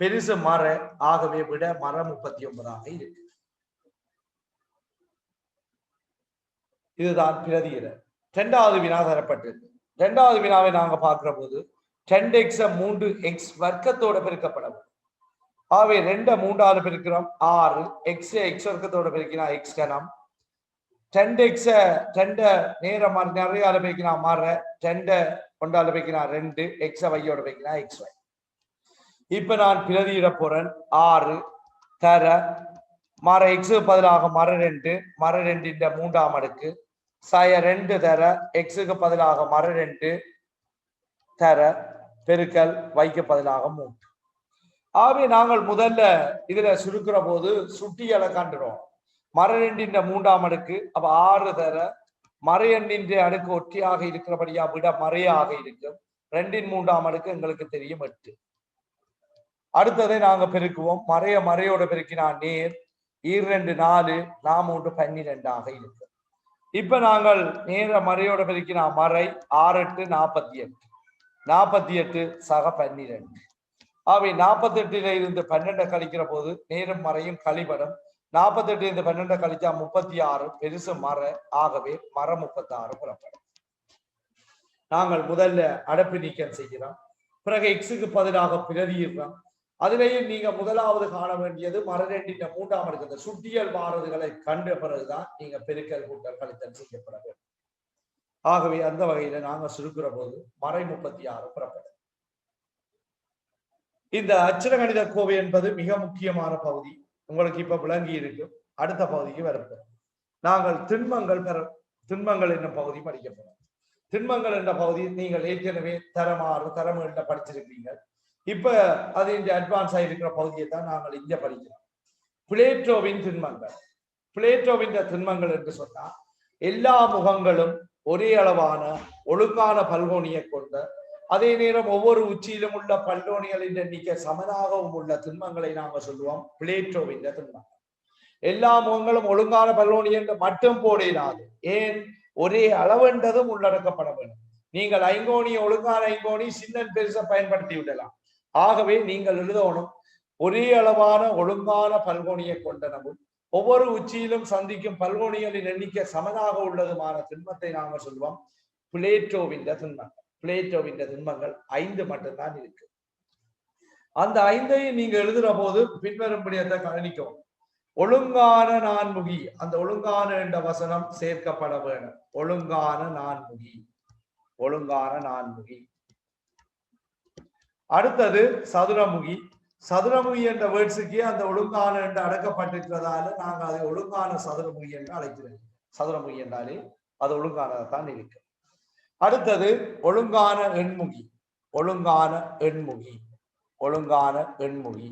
பெருசு மர, ஆகவே விட மர 39ஆக இருக்கு. இதுதான் பிரதியிடல். 2வது வினா தரப்பட்டது. 2வது வினாவை நாங்க பார்க்கிற போது 10x 3x வர்க்கத்தோட பெருக்கப்படும். ஆகவே 2 3ஆல பெருக்கிறோம் 6, x வர்க்கத்தோட பெருக்கினா x கணம், 10x 2 நேரம் நிறையால பெருக்கினா மற, 2 1ஆல பெருக்கினா 2, x வையோட பெருக்கினா xy. இப்ப நான் பிரதியிட போறேன் 6 தர மர x பதிலாக மர 2, மர 2 3ஆம் அடுக்கு சய 2 தர எக்ஸுக்கு பதிலாக மர 2 தர பெருக்கல் வைக்கு பதிலாக 3. ஆகவே நாங்கள் முதல்ல இதுல சுருக்கிற போது சுட்டியலை கண்டுறோம். மர 2 3ஆம் அடுக்கு, அப்ப 6 தர மர 2 அடுக்கு ஒற்றியாக இருக்கிறபடியா விட மறையாக இருக்கும். 2 3ஆம் அடுக்கு எங்களுக்கு தெரியும் 8. அடுத்ததை நாங்க பெருக்குவோம். மறையோட பெருக்கினா நேர் 2 4 3 12 இருக்கு. இப்ப நாங்கள் நேர மறையோட பெருக்கினா மறை 6 8 48 48 சக 12. ஆகவே 48 இருந்து 12 கழிக்கிற போது நேரும் மறையும் கழிபடும். 48 இருந்து 12 கழிச்சா 36 பெருசு மர, ஆகவே மர 36 புறப்படும். நாங்கள் முதல்ல அடைப்பு நீக்கம் செய்கிறோம், பிறகு எக்ஸுக்கு பதிலாக பிரதியிடுறோம். அதுலேயும் நீங்க முதலாவது காண வேண்டியது மர 2 3ஆம் அடுக்கு சுட்டியல் மாறுதுகளை கண்ட பிறகுதான் நீங்க பெருக்கல் கூட்டல் கழித்தல் செய்யப்பட வேண்டும். ஆகவே அந்த வகையில நாங்க சுருக்கிற போது மறை 36 புறப்படும். இந்த அச்சர கணித கோவை என்பது மிக முக்கியமான பகுதி, உங்களுக்கு இப்ப விளங்கி இருக்கு. அடுத்த பகுதிக்கு வரப்போம். நாங்கள் திண்மங்கள் என்னும் பகுதி படிக்கப்படும். திண்மங்கள் என்ற பகுதி நீங்கள் ஏற்கனவே தரம் படிச்சிருக்கீங்க. இப்ப அது இந்த அட்வான்ஸ் ஆகிருக்கிற பகுதியை தான் நாங்கள் இங்க படிக்கிறோம். பிளேட்டோவின் திண்மங்கள். பிளேட்டோவின் திண்மங்கள் என்று சொன்னா எல்லா முகங்களும் ஒரே அளவான ஒழுங்கான பல்கோணியை கொண்ட, அதே நேரம் ஒவ்வொரு உச்சியிலும் உள்ள பல்கோணிகளின் எண்ணிக்கை சமனாகவும் உள்ள திண்மங்களை நாங்கள் சொல்லுவோம் பிளேட்டோவின் திண்மங்கள். எல்லா முகங்களும் ஒழுங்கான பல்கோணி என்று மட்டும் போடினாது, ஏன் ஒரே அளவென்றதும் உள்ளடக்கப்பட வேண்டும். நீங்கள் ஐங்கோணி ஒழுங்கான ஐங்கோணி சின்ன பெருசை பயன்படுத்தி விடலாம். ஆகவே நீங்கள் எழுதணும் ஒரே அளவான ஒழுங்கான பல்கோணியை கொண்டனவும் ஒவ்வொரு உச்சியிலும் சந்திக்கும் பல்கோணிகளின் எண்ணிக்கை சமனாக உள்ளதுமான திண்மத்தை நாங்கள் சொல்லுவோம் பிளேட்டோவின் திண்மங்கள். பிளேட்டோவின் திண்மங்கள் 5 மட்டும்தான் இருக்கு. அந்த 5ஐயும் நீங்க எழுதுற போது பின்வரும்படியத்தை கவனிக்கும். ஒழுங்கான நான்முகி, அந்த ஒழுங்கான என்ற வசனம் சேர்க்கப்பட வேண்டும். ஒழுங்கான நான்முகி, ஒழுங்கான நான்முகி. அடுத்தது சதுரமுகி. சதுரமுகி என்ற வேர்ட்ஸுக்கு அந்த ஒழுங்கான என்று அடக்கப்பட்டிருக்கிறதால நாங்கள் அதை ஒழுங்கான சதுரமுகி என்று அழைக்கிறோம். சதுரமுகி என்றாலே அது ஒழுங்கானதான் இருக்கு. அடுத்தது ஒழுங்கான எண்முகி. ஒழுங்கான எண்முகி, ஒழுங்கான எண்முகி.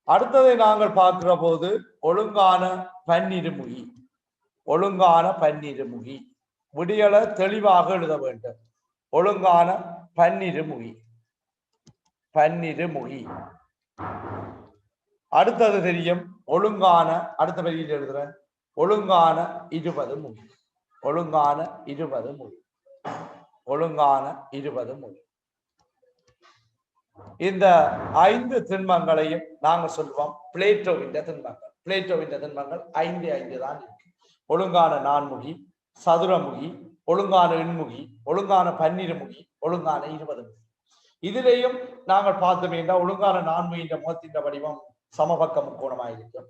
அடுத்ததை நாங்கள் பார்க்கிற போது ஒழுங்கான பன்னிருமுகி. ஒழுங்கான பன்னிருமுகி. விடியலை தெளிவாக எழுத வேண்டும். ஒழுங்கான பன்னிருமுகி, பன்னிருமுகி. அடுத்தது தெரியும் ஒழுங்கான, அடுத்த வரியில் எழுதுறேன், ஒழுங்கான 20 முகி. ஒழுங்கான 20 முகி, ஒழுங்கான 20 முகி. இந்த 5 திண்மங்களையும் நாங்க சொல்லுவோம் பிளேட்டோவின் திண்மங்கள். பிளேட்டோவின் திண்மங்கள் 5 தான் இருக்கு. ஒழுங்கான நான்முகி, சதுரமுகி, ஒழுங்கான எண்முகி, ஒழுங்கான பன்னிருமுகி, ஒழுங்கான 20 முகி. இதிலேயும் நாங்கள் பார்த்தோம் என்றால் ஒழுங்கான நான்முகின்ற முகத்தின் வடிவம் சமபக்க முக்கோணமாக இருக்கும்.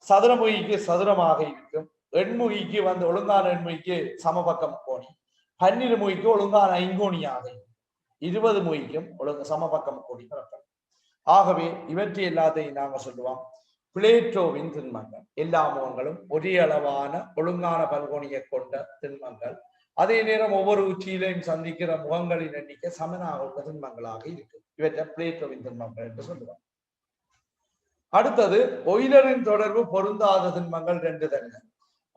சதுரமுகிக்கு சதுரமாக இருக்கும். எண்முகிக்கு ஒழுங்கான எண்முகிக்கு சமபக்க முக்கோணி. பன்னிருமுகிக்கு ஒழுங்கான ஐங்கோணியாக இருக்கும். 20 முகிக்கும் ஒழுங்கு சமபக்க முக்கோணி பிறக்கும். ஆகவே இவற்றை எல்லாத்தையும் நாங்கள் சொல்லுவோம் பிளேட்டோவின் திண்மங்கள். எல்லா முகங்களும் ஒரே அளவான ஒழுங்கான பல்கோணியை கொண்ட திண்மங்கள். அதே நேரம் ஒவ்வொரு உச்சியிலையும் சந்திக்கிற முகங்களின் எண்ணிக்கை சமனாக உள்ள திண்மங்களாக இருக்கு. இவற்றை பிளேட்டோவின் திண்மங்கள் என்று சொல்லுவாங்க. அடுத்தது ஒய்லரின் தொடர்பு பொருந்தாத திண்மங்கள் 2 தங்க.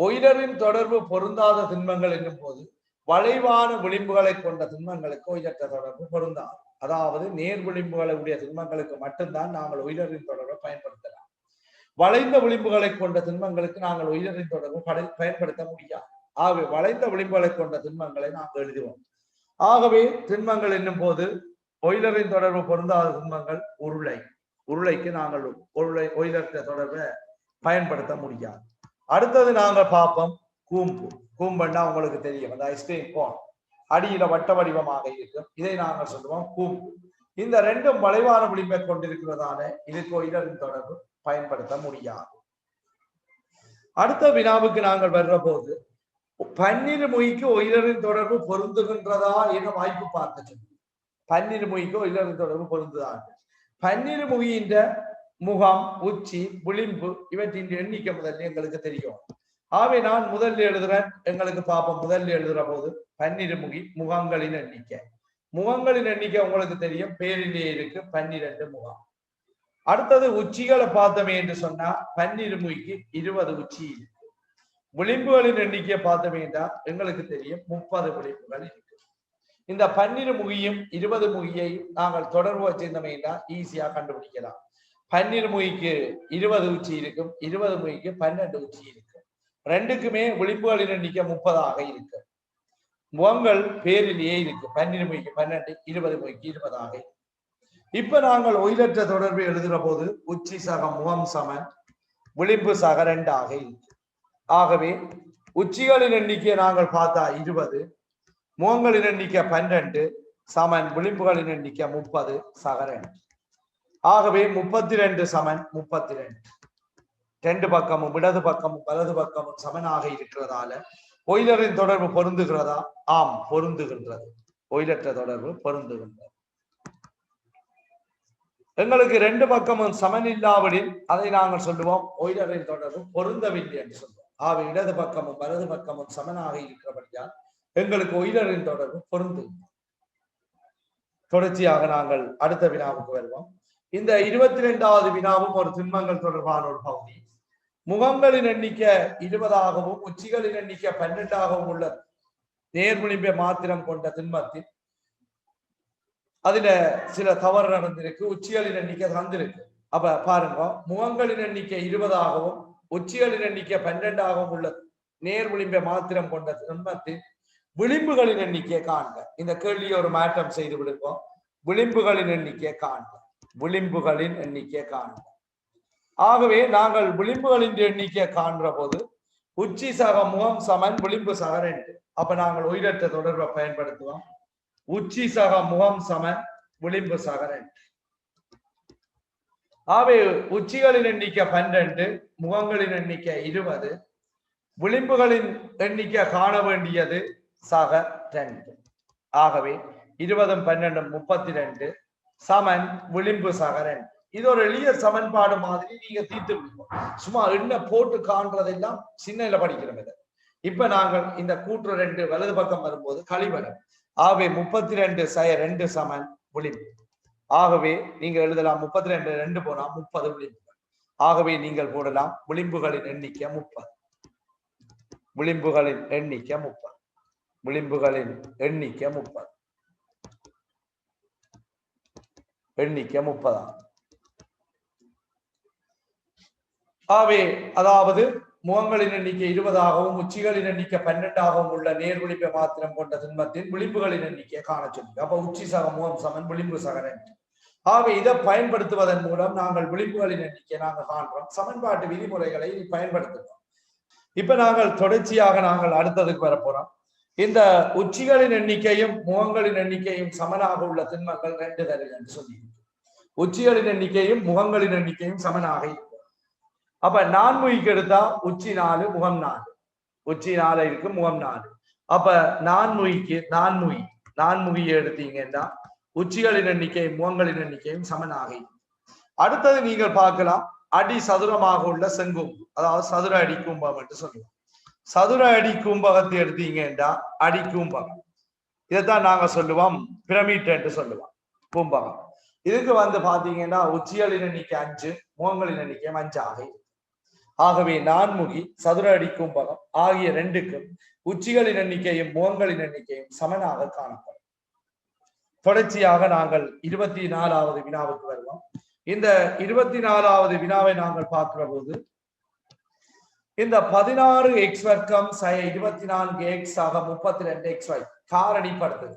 ஒய்லரின் தொடர்பு பொருந்தாத திண்மங்கள் என்னும் போது வளைவான விளிம்புகளை கொண்ட திண்மங்களுக்கு ஒய்லற்ற தொடர்பு பொருந்தாது. அதாவது நேர் விளிம்புகளை உடைய திண்மங்களுக்கு மட்டும்தான் நாங்கள் ஒய்லரின் தொடர்பை பயன்படுத்தலாம். வளைந்த விளிம்புகளை கொண்ட திண்மங்களுக்கு நாங்கள் ஒய்லரின் தொடர்பு பயன்படுத்த முடியாது. ஆகவே வளைந்த விளிம்புகளை கொண்ட திண்மங்களை நாங்கள் எழுதுவோம். ஆகவே திண்மங்கள் என்னும் போது ஒய்லரின் தொடர்பு பொருந்தாத திண்மங்கள் உருளை. உருளைக்கு நாங்கள் ஒய்லற்ற தொடர்பை பயன்படுத்த முடியாது. அடுத்தது நாங்கள் பார்ப்போம் கூம்பு. கூம்புன்னா உங்களுக்கு தெரியும், அந்த ஐஸ்கிரீம் கோன் அடியில வட்ட வடிவமாக இருக்கும். இதை நாங்கள் சொல்லுவோம் கூம்பு. இந்த 2ம் வளைவான விளிம்பை கொண்டிருக்கிறதால இதுக்கு ஒய்லரின் தொடர்பு பயன்படுத்த முடியாது. அடுத்த வினாவுக்கு நாங்கள் வர்ற போது பன்னிருமுகிக்கு ஒய்லரின் தொடர்பு பொருந்துகின்றதா என வாய்ப்பு பார்க்க சொல்லி. பன்னிருமுகிக்கு ஒய்லரின் தொடர்பு பொருந்துதான். பன்னிருமுகின்ற முகம், உச்சி, விளிம்பு இவற்றின் எண்ணிக்கை முதல்ல எங்களுக்கு தெரியும். ஆகவே நான் முதல்ல எழுதுறேன், எங்களுக்கு பார்ப்போம். முதல்ல எழுதுற போது பன்னிருமுகி முகங்களின் எண்ணிக்கை. முகங்களின் எண்ணிக்கை உங்களுக்கு தெரியும், பேரிலேயே இருக்கு 12 முகம். அடுத்தது உச்சிகளை பார்த்தோமே என்று சொன்னா பன்னிருமுகிக்கு 20 உச்சி இருக்கு. விளிம்புகளின் எண்ணிக்கையை பார்த்தோமே என்றால் எங்களுக்கு தெரியும் 30 விளிம்புகள் இருக்கு. இந்த பன்னிருமுகியும் 20 முகியையும் நாங்கள் தொடர்பு வச்சிருந்தோமே என்றால் ஈஸியா கண்டுபிடிக்கலாம். பன்னிருமுகிக்கு 20 உச்சி இருக்கும், 20 முகிக்கு 12 உச்சி இருக்கு. 2க்குமே விளிம்புகளின் எண்ணிக்கை 30 இருக்கு. முகங்கள் பேரிலேயே இருக்கு. பன்னிருமுகிக்கு 12, 20 முகிக்கு 20 இப்ப நாங்கள் ஒய்லற்ற தொடர்பு எழுதுற போது உச்சி சக முகம் சமன், விளிம்பு சக 2 இருக்கு. ஆகவே உச்சிகளின் எண்ணிக்கையை நாங்கள் பார்த்தா 20, முகங்களின் எண்ணிக்கை 12 சமன் விளிம்புகளின் எண்ணிக்கை 30 சக 2. ஆகவே 32 சமன் 32. 2 பக்கமும் இடது பக்கமும் வலது பக்கமும் சமனாக இருக்கிறதால ஒய்லரின் தொடர்பு பொருந்துகிறதா? ஆம், பொருந்துகின்றது. ஒய்லற்ற தொடர்பு பொருந்துகின்றது. எங்களுக்கு ரெண்டு பக்கமும் சமன் இல்லாவிடில் அதை நாங்கள் சொல்லுவோம் ஒய்லரின் தொடர்பு பொருந்தவில்லை என்று சொல்லுவோம். ஆக இடது பக்கமும் வலது பக்கமும் சமனாக இருக்கிறபடியால் எங்களுக்கு ஒய்லரின் தொடர்பு பொருந்தும். தொடர்ச்சியாக நாங்கள் அடுத்த வினாவுக்கு வருவோம். இந்த 22வது வினாவும் ஒரு திண்மங்கள் தொடர்பான ஒரு பகுதி. முகங்களின் எண்ணிக்கை 20ஆகவும் உச்சிகளின் எண்ணிக்கை 12ஆகவும் உள்ள நேர்விளிம்பை மாத்திரம் கொண்ட திண்மத்தில் அதுல சில தவறு நடந்திருக்கு. உச்சிகளின் எண்ணிக்கை தந்திருக்கு. அப்ப பாருங்க, முகங்களின் எண்ணிக்கை 20ஆகவும் உச்சிகளின் எண்ணிக்கை 12ஆகவும் உள்ள நேர் விளிம்பை மாத்திரம் கொண்ட திண்மத்தில் விளிம்புகளின் எண்ணிக்கையை காண்க. இந்த கேள்வியை ஒரு மாற்றம் செய்து விடுவோம். விளிம்புகளின் எண்ணிக்கையை காண்க. விளிம்புகளின் எண்ணிக்கையை காண்க. ஆகவே நாங்கள் விளிம்புகளின் எண்ணிக்கையை காண்ற போது உச்சி சக முகம் சமன் விளிம்பு சக 2. அப்ப நாங்கள் உயிரற்ற தொடர்பை பயன்படுத்துவோம். உச்சி சக முகம் சமன் விளிம்பு சக 2. ஆகவே உச்சிகளின் எண்ணிக்கை 12, முகங்களின் எண்ணிக்கை 20, விளிம்புகளின் எண்ணிக்கை காண வேண்டியது சக 2. ஆகவே 20 12 32 சமன் விளிம்பு சக 2. இது ஒரு எளிய சமன்பாடு மாதிரி நீங்க தீர்த்து விடுவோம். சும்மா என்ன போட்டு காண்றதெல்லாம் சின்ன படிக்கிறோம். இப்ப நாங்கள் இந்த கூற்று 2 வலது பக்கம் வரும்போது கழிவரம். ஆகவே 32 சய 2 சமன் விளிம்பு. ஆகவே நீங்க எழுதலாம் 32 2 போனா 30 விளிம்புகள். ஆகவே நீங்கள் போடலாம் விளிம்புகளின் எண்ணிக்கை 30. விளிம்புகளின் எண்ணிக்கை 30. விளிம்புகளின் எண்ணிக்கை 30. எண்ணிக்கை 30. ஆகவே அதாவது முகங்களின் எண்ணிக்கை 20ஆகவும் உச்சிகளின் எண்ணிக்கை 12ஆகவும் உள்ள நேர் விளிம்பை மாத்திரம் கொண்ட திண்மத்தின் விளிம்புகளின் எண்ணிக்கையை காண சொல்லுங்க. அப்ப உச்சி சக முகம் சமன் விளிம்பு சக 2. ஆகவே இதை பயன்படுத்துவதன் மூலம் நாங்கள் விளிம்புகளின் எண்ணிக்கையை நாங்கள் காண்றோம். சமன்பாட்டு விதிமுறைகளை பயன்படுத்துகிறோம். இப்ப நாங்கள் தொடர்ச்சியாக நாங்கள் அடுத்ததுக்கு வரப்போறோம். இந்த உச்சிகளின் எண்ணிக்கையும் முகங்களின் எண்ணிக்கையும் சமனாக உள்ள திண்மங்கள் 2 தருக என்று சொல்லி உச்சிகளின் எண்ணிக்கையும் முகங்களின் எண்ணிக்கையும் சமனாக இருக்கும். அப்ப நான்முகிக்கு எடுத்தா உச்சி 4 முகம் 4. உச்சி 4 இருக்கு, முகம் 4. அப்ப நான்முகியை எடுத்தீங்கன்னா உச்சிகளின் எண்ணிக்கையும் முகங்களின் எண்ணிக்கையும் சமனாக இருக்கும். அடுத்தது நீங்கள் பார்க்கலாம் அடி சதுரமாக உள்ள செங்கும்பு, அதாவது சதுர அடி கும்பகம் என்று சொல்லுவோம். சதுர அடி கும்பகத்தை எடுத்தீங்கன்னா அடி கும்பகம். இதைத்தான் நாங்க சொல்லுவோம் பிரமிட் என்று சொல்லுவோம் கும்பகம். இதுக்கு பாத்தீங்கன்னா உச்சிகளின் எண்ணிக்கை 5, முகங்களின் எண்ணிக்கை 5 ஆக இருக்கும். ஆகவே நான்முகி சதுர அடி கும்பகம் ஆகிய 2க்கும் உச்சிகளின் எண்ணிக்கையும் முகங்களின் எண்ணிக்கையும் சமனாக காணப்படும். தொடர்ச்சியாக நாங்கள் 24வது வினாவுக்கு வருவோம். இந்த 24வது வினாவை நாங்கள் பார்க்கிற போது இந்த 16x வர்க்கம் சய 24x ஆக 32xy காரணிப்படுத்துது.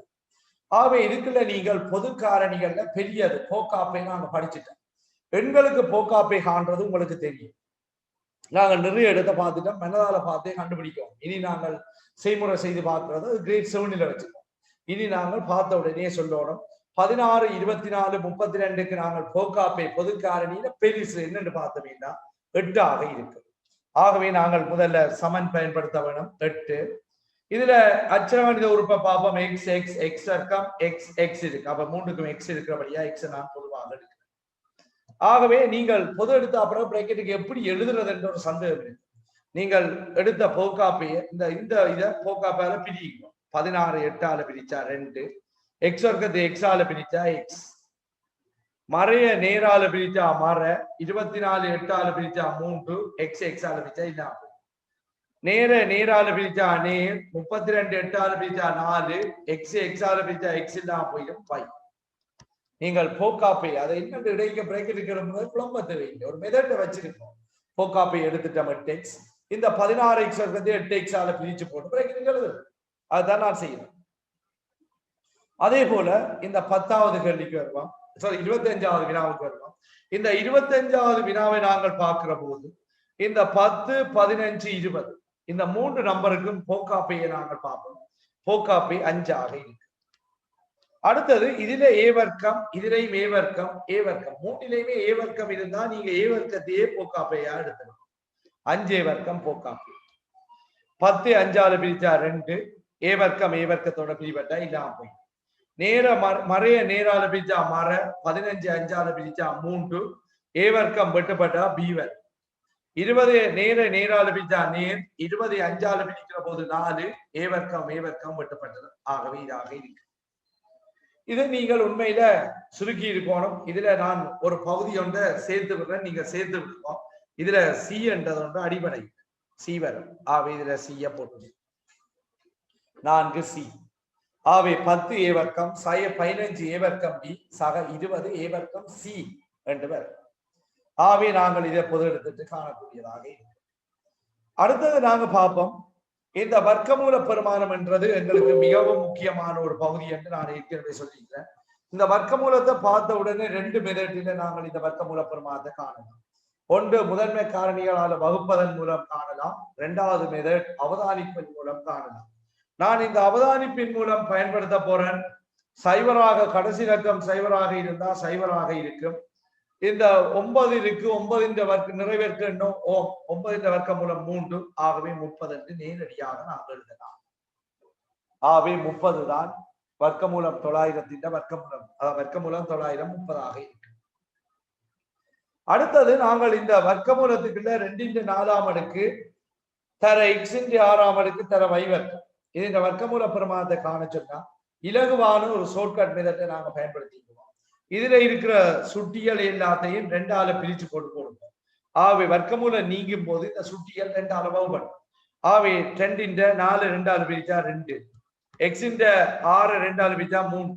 ஆகவே இதுக்குள்ள நீங்கள் பொது காரணிகள்ல பெரியது போக்காப்பை நாங்க படிச்சுட்டோம். எண்களுக்கு போக்காப்பை காண்றது உங்களுக்கு தெரியும். நாங்கள் நிறைய இடத்தை பார்த்துட்டோம், மனதால பார்த்தே கண்டுபிடிக்கிறோம். இனி நாங்கள் செய்முறை செய்து பார்க்கிறது கிரேட் 7ல வச்சுக்கோம். இனி நாங்கள் பார்த்த உடனே சொல்லணும் 16 24 32க்கு நாங்கள் போக்காப்பை பொது காரணியில பெரிசு என்னன்னு பார்த்தோம்னா 8 ஆக இருக்கு. ஆகவே நாங்கள் முதல்ல சமன் பயன்படுத்த வேணும் 8. இதுல அச்சரகணித உறுப்பை பார்ப்போம். எக்ஸ் எக்ஸ் எக்ஸ் வர்க்கம் எக்ஸ் எக்ஸ் இருக்கு. அப்ப 3க்கும் எக்ஸ் இருக்கிறபடியா எக்ஸ் நான் பொதுவாக எடுக்கிறேன். ஆகவே நீங்கள் பொது எடுத்த அப்புறம் பிராக்கெட்டுக்கு எப்படி எழுதுறது என்ற ஒரு சந்தேகம் இருக்கு. நீங்கள் எடுத்த போக்காப்பையை இந்த இதை போக்காப்பால பிரிக்கணும். 16 8ஆல பிரிச்சா 2, எக்ஸ் வர்க்கத்தை எக்ஸால பிரிச்சா எக்ஸ், மறைய நேரால பிரிச்சா மர, 24 8ஆல பிரிச்சா 3, எக்ஸ் எக்ஸால பிரிச்சா இல்லாம, நேரால பிரிச்சா நேர், 32 8ஆல பிரிச்சா 4, எக்ஸ் எக்ஸால பிரிச்சா எக்ஸ் இல்லாம போயிடும் 5. நீங்கள் போக்காப்பை அதை என்ன இடைக்க பிரேக்கெட் இருக்கிற குழம்ப தேவையில்லை, ஒரு மெதட்டை வச்சிருக்கோம். போக்காப்பை எடுத்துட்டோம் 8x. இந்த 16x வர்க்கத்தை 8xால பிரிச்சு போட்டு பிரேக்கெட் எழுது. அதுதான் நான் செய்யறேன். அதே போல இந்த 10வது கேள்விக்கு வருவோம். 25வது வினாவுக்கு வருவோம். இந்த 25வது வினாவை நாங்கள் பார்க்கிற போது இந்த 10 15 20 இந்த 3 நம்பருக்கும் போக்காப்பையை நாங்கள் பார்ப்போம். போக்காப்பை 5 ஆக இருக்கு. அடுத்தது இதுல ஏ வர்க்கம், இதுலையும் ஏ வர்க்கம், ஏ வர்க்கம், 3லையுமே ஏ வர்க்கம் இருந்தா நீங்க ஏ வர்க்கத்தையே போக்காப்பையா எடுத்துக்கணும். 5 ஏ வர்க்கம் போக்காப்பை. 10 5ஆல பிரிச்சா 2, ஏ வர்க்கம் ஏ வர்க்கத்தோட பிரிவட்டா இல்லாம போய் நேர மறைய நேரால பிரிச்சா மர 15 அஞ்சால பிரிச்சா 3 ஏ வர்க்கம் வெட்டுப்பட்டா பி வர்க்கம் 20 நேரால பிரிச்சா நேர் 20 அஞ்சால பிரிக்கிற போது 4 ஏ வர்க்கம் வெட்டுப்பட்டது. ஆகவே இதாக இருக்கு. இதை நீங்கள் உண்மையில சுருக்கி இருக்கணும். இதுல நான் ஒரு பகுதி ஒன்றை சேர்த்து விடுறேன், நீங்க சேர்த்து விடுவோம். இதுல சி என்றது ஒன்று அடிப்படை சி வரும். ஆகவே இதுல சிய போட்டு 4 சி. ஆகவே 10 ஏ வர்க்கம் சய 15 ஏ வர்க்கம் பி சக 20 ஏ வர்க்கம் சி என்று வரும். ஆகவே நாங்கள் இதை பொது எடுத்துட்டு காணக்கூடியதாக இருக்கு. அடுத்தது நாங்க பார்ப்போம். இந்த வர்க்கமூல பெருமானம் என்றது எங்களுக்கு மிகவும் முக்கியமான ஒரு பகுதி என்று நான் ஏற்கனவே சொல்லியிருக்கிறேன். இந்த வர்க்கமூலத்தை பார்த்த உடனே 2 மெதட்டில நாங்கள் இந்த வர்க்கமூல பெருமானத்தை காணலாம். ஒன்று முதன்மை காரணிகளால் வகுப்பதன் மூலம் காணலாம். 2வது மெதட் அவதானிப்பின் மூலம் காணலாம். நான் இந்த அவதானிப்பின் மூலம் பயன்படுத்த போறேன். சைவராக கடைசி இலக்கம் சைவராக இருந்தா சைவராக இருக்கும். இந்த 9 இருக்கு, 9 வர்க்க நிறைவேற்க இன்னும் 9 வர்க்க மூலம் 3 ஆகவே 30 என்று நேரடியாக நாங்கள் எழுதலாம். ஆகவே 30 தான் வர்க்கமூலம் 900 வர்க்கமூலம் 900 30ஆக இருக்கு. அடுத்தது நாங்கள் இந்த வர்க்கமூலத்துக்குள்ள 2/4 அடுக்கு தர x/6 அடுக்கு தர y வர்க்கம். இது இந்த வர்க்கமூல பெருமானத்தை காண சொன்னா இலகுவான ஒரு ஷார்ட்கட் மெத்தடை நாங்க பயன்படுத்திக்குவோம். இதுல இருக்கிற சுட்டிகள் எல்லாத்தையும் 2ஆல பிரிச்சு கொடுப்போம். ஆகவே வர்க்கமூலம் நீங்கும் போது இந்த சுட்டிகள் 2ஆல வகுப்படும். ஆகவே 2/4 2ஆல பிரிச்சா 2, x/6 2ஆல பிரிச்சா 3,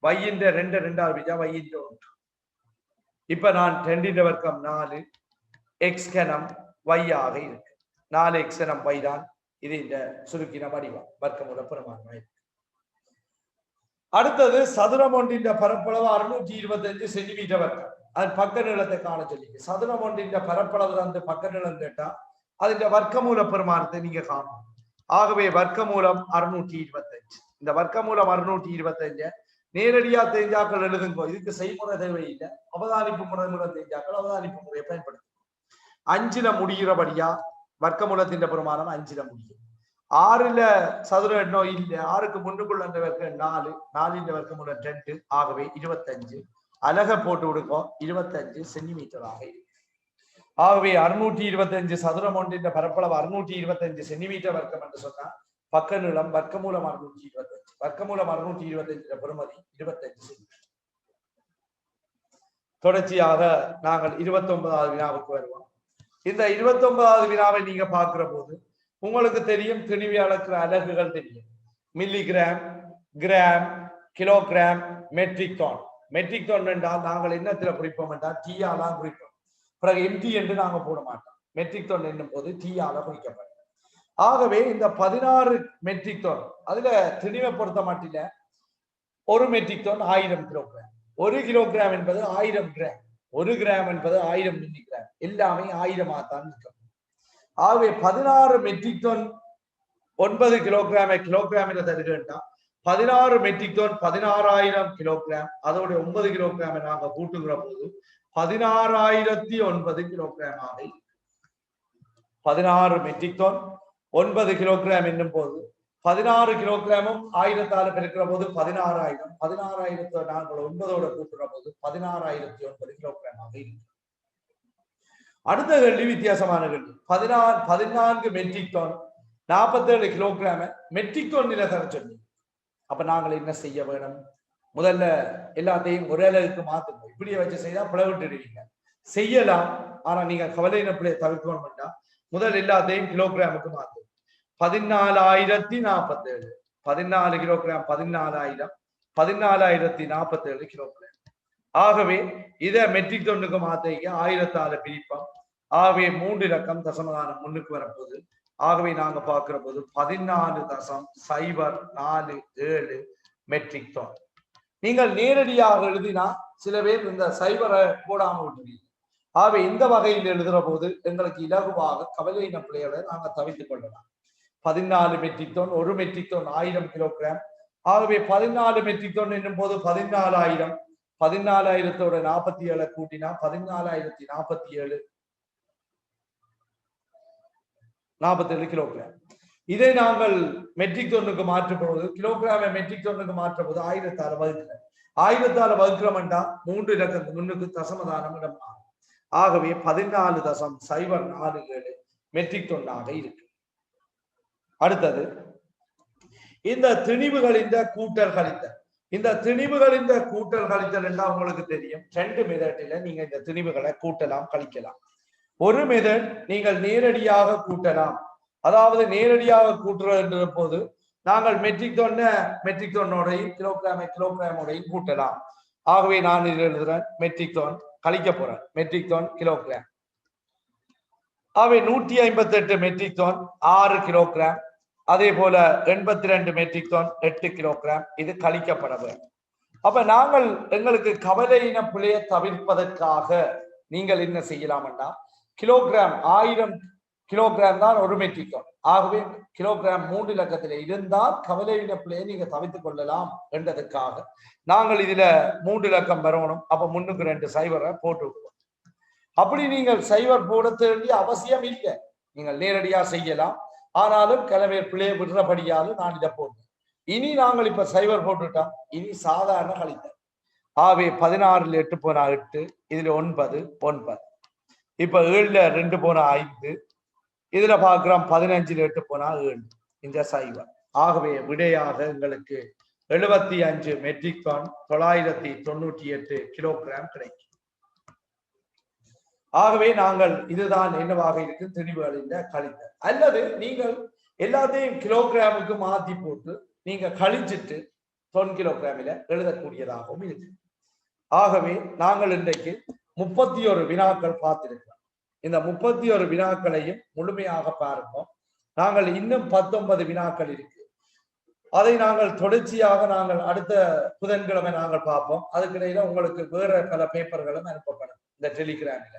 y/2 2ஆல பிரிச்சா y/1. இப்ப நான் 2 வர்க்கம் 4 x கனம் y ஆக இருக்கு. 4x கனம் y தான் இது இந்த சுருக்கின வடிவம் வர்க்கமூல பெருமானம். அடுத்தது சதுரம் ஒன்றின் பரப்பளவு 625 சென்டிமீட்டர் வர்க்கம். அது பக்க நீளத்தை காண சொல்லி சதுரம் ஒன்றின் பரப்பளவு வந்து பக்க நீளம் கேட்டா அது வர்க்கமூல பெருமானத்தை நீங்க காணும். ஆகவே வர்க்கமூலம் 625. இந்த வர்க்கமூலம் 625 நேரடியா தெரிஞ்சாக்கள் எழுதுங்க. இதுக்கு செய்முறை தேவையில்லை. அவதானிப்பு முறை மூலம் தெரிஞ்சாக்கள் அவதானிப்பு முறையை பயன்படுத்தும். 5ல முடிகிறபடியா வர்க்கமூலத்தின் பெருமானம் 5ல முடியும். 6ல சதுர எண்ணம் இல்லை. 6க்கு முன்னுக்குள்ள வர்க்கம் 4, 4 வர்க்கமூலம் 2 ஆகவே 25 அலக போட்டு விடுவோம். 25 சென்டிமீட்டர் ஆக இருக்கு. ஆகவே 625 சதுரம் ஒன்றின் பரப்பளவு 625 சென்டிமீட்டர் வர்க்கம் என்று சொன்னா பக்க நீளம் வர்க்கமூலம் 625. வர்க்கமூலம் 625 பெறுமதி 25 சென்டிமீட்டர். தொடர்ச்சியாக நாங்கள் 29வது வினாவுக்கு வருவோம். இந்த 29வது வினாவை நீங்க பார்க்கிற போது உங்களுக்கு தெரியும், திணிவி அளக்கிற அலகுகள் தெரியும். Milligram, gram, kilogram, metric ton. Metric ton என்றால் நாங்கள் என்னத்துல குறிப்போம் என்றால் டீயாலாம் குறிப்போம். பிறகு எம்டி என்று நாங்க போட மாட்டோம். மெட்ரிக் டன் என்னும் போது டீயால குறிக்கப்படும். ஆகவே இந்த 16 மெட்ரிக் டன் அதுல திணிவை பொறுத்த மாட்டில 1 மெட்ரிக் டன் 1000 கிலோகிராம். 1 கிலோகிராம் என்பது 1000 கிராம். 1 கிராம் என்பது 1000 மில்லிகிராம். எல்லாமே 1000 தான் இருக்கும். ஆகவே 16 மெட்ரிக் டன் 9 கிலோகிராம் என்ற தருகிறா 16 மெட்ரிக் டன் 16,000 கிலோகிராம். அதோட 9 கிலோகிராம் நாங்க கூட்டுகிற போது 16,009 கிலோகிராம் ஆக 16 மெட்ரிக் டன் 9 கிலோகிராம் என்னும் போது 16 கிலோகிராமும் 1000ஆல பெருக்கிற போது 16,000. 16,000 நாங்கள் 9ஓட கூட்டுற போது 16,009 கிலோகிராம் ஆக இருக்கு. அடுத்த கேள்வி வித்தியாசமான கேள்வி. 14 metric ton 47 kilogram metric ton நிலை தர சொல்லி. அப்ப நாங்கள் என்ன செய்ய வேணும்? முதல்ல எல்லாத்தையும் ஒரே அளவுக்கு மாத்துங்க. இப்படியே வச்சு செய்தா பிளவிட்டுடுவீங்க. செய்யலாம், ஆனா நீங்க கவலையின பிள்ளைய தவிர்க்கணும் வேண்டாம். முதல் எல்லாத்தையும் கிலோகிராமுக்கு மாத்தும். 14,047 14 கிலோகிராம் 14,000 14,047 கிலோகிராம். ஆகவே இதை மெட்ரிக் டன்னுக்கு மாத்திக்க 1000ஆல பிரிப்போம். ஆகவே 3 இலக்கம் தசமதானம் முன்னுக்கு வரப்போகுது. ஆகவே நாங்க பார்க்கிற போது 14.047 மெட்ரிக் டன். நீங்கள் நேரடியாக எழுதினா சில பேர் இந்த சைபரை போடாம விட்டுவீங்க. ஆகவே இந்த வகையில் எழுதுற போது எங்களுக்கு இலகுவாக கவலையின பிள்ளைகளை நாங்க தவித்துக் கொள்ளலாம். 14 metric ton 1 metric ton 1000 kilogram. ஆகவே 14 மெட்ரிக் டன் என்னும் போது 14,000 14,000ஓட 47 கூட்டினா 14,047 கிலோகிராம். இதை நாங்கள் மெட்ரிக் டன்னுக்கு மாற்றப்படுவது கிலோகிராமை மெட்ரிக் டன்னுக்கு மாற்றப்படுவது 1000 வகுக்கிறோம். 1000 வகுக்கிறோம்டா 3 இலக்கத்துக்கு முன்னுக்கு தசமதானம் இடம். ஆகவே 14.047 மெட்ரிக் டன்னாக இருக்கு. அடுத்தது இந்த திணிவுகளின் கூட்டல் கழித்தல். இந்த திணிவுகளின் கூட்டல் கழித்தல் என்றால் உங்களுக்கு தெரியும் 2 மெத்தடில நீங்க இந்த திணிவுகளை கூட்டலாம் கழிக்கலாம். ஒரு மெத்தட் நீங்கள் நேரடியாக கூட்டலாம். அதாவது நேரடியாக கூட்டுறது என்ற போது நாங்கள் மெட்ரிக் டன்னோடையும் கிலோகிராமோடையும் கூட்டலாம். ஆகவே நான் இதில் எழுதுறேன் மெட்ரிக் டன் கழிக்க போறேன் மெட்ரிக் டன் கிலோகிராம். ஆகவே 158 மெட்ரிக் டன் 6 கிலோகிராம். அதே போல 82 மெட்ரிக் டன் 8 கிலோகிராம். இது கழிக்கப்பட வேண்டும். அப்ப நாங்கள் எங்களுக்கு கவலையின பிழையை தவிர்ப்பதற்காக நீங்கள் என்ன செய்யலாம்னா கிலோகிராம் 1000 கிலோகிராம் தான் ஒரு மெட்ரிக் டன். ஆகவே கிலோகிராம் 3 இலக்கத்தில் இருந்தால் கவலையின பிழையை நீங்க தவிர்த்துக் கொள்ளலாம் என்றதுக்காக நாங்கள் இதுல 3 இலக்கம் வரணும். அப்ப முன்னுக்கு 2 சைவரை போட்டு விடுவோம். அப்படி நீங்கள் சைவர் போட வேண்டிய அவசியம் இல்லை. நீங்கள் நேரடியா செய்யலாம். ஆனாலும் கிளம்பி பிள்ளையை விடுறபடியாலும் நான் இதை போட்டேன். இனி நாங்கள் இப்ப சைவர் போட்டுட்டோம். இனி சாதாரண கழித்தல். ஆகவே 16ல் 8 போனா 8, இதுல 9 9. இப்ப 7ல் 2 போனா 5, இதுல பார்க்கிறோம் 15ல் 8 போனா 7 இந்த சைவர். ஆகவே விடையாக எங்களுக்கு 75 மெட்ரிக் டன் 998 கிலோகிராம் கிடைக்கும். ஆகவே நாங்கள் இதுதான் என்னவாக இருக்கு திணிவுகளின் கழித்தல். அல்லது நீங்கள் எல்லாத்தையும் கிலோகிராமுக்கு மாத்தி போட்டு நீங்க கழிச்சிட்டு 1 கிலோகிராமில எழுதக்கூடியதாகவும் இருக்கு. ஆகவே நாங்கள் இன்றைக்கு 31 வினாக்கள் பார்த்திருக்கிறோம். இந்த 31 வினாக்களையும் முழுமையாக பார்ப்போம். நாங்கள் இன்னும் 19 வினாக்கள் இருக்கு. அதை நாங்கள் தொடர்ச்சியாக நாங்கள் அடுத்த புதன்கிழமை நாங்கள் பார்ப்போம். அதுக்கிடையில உங்களுக்கு வேற பல பேப்பர்களும் அனுப்பப்படும் இந்த டெலிகிராமில.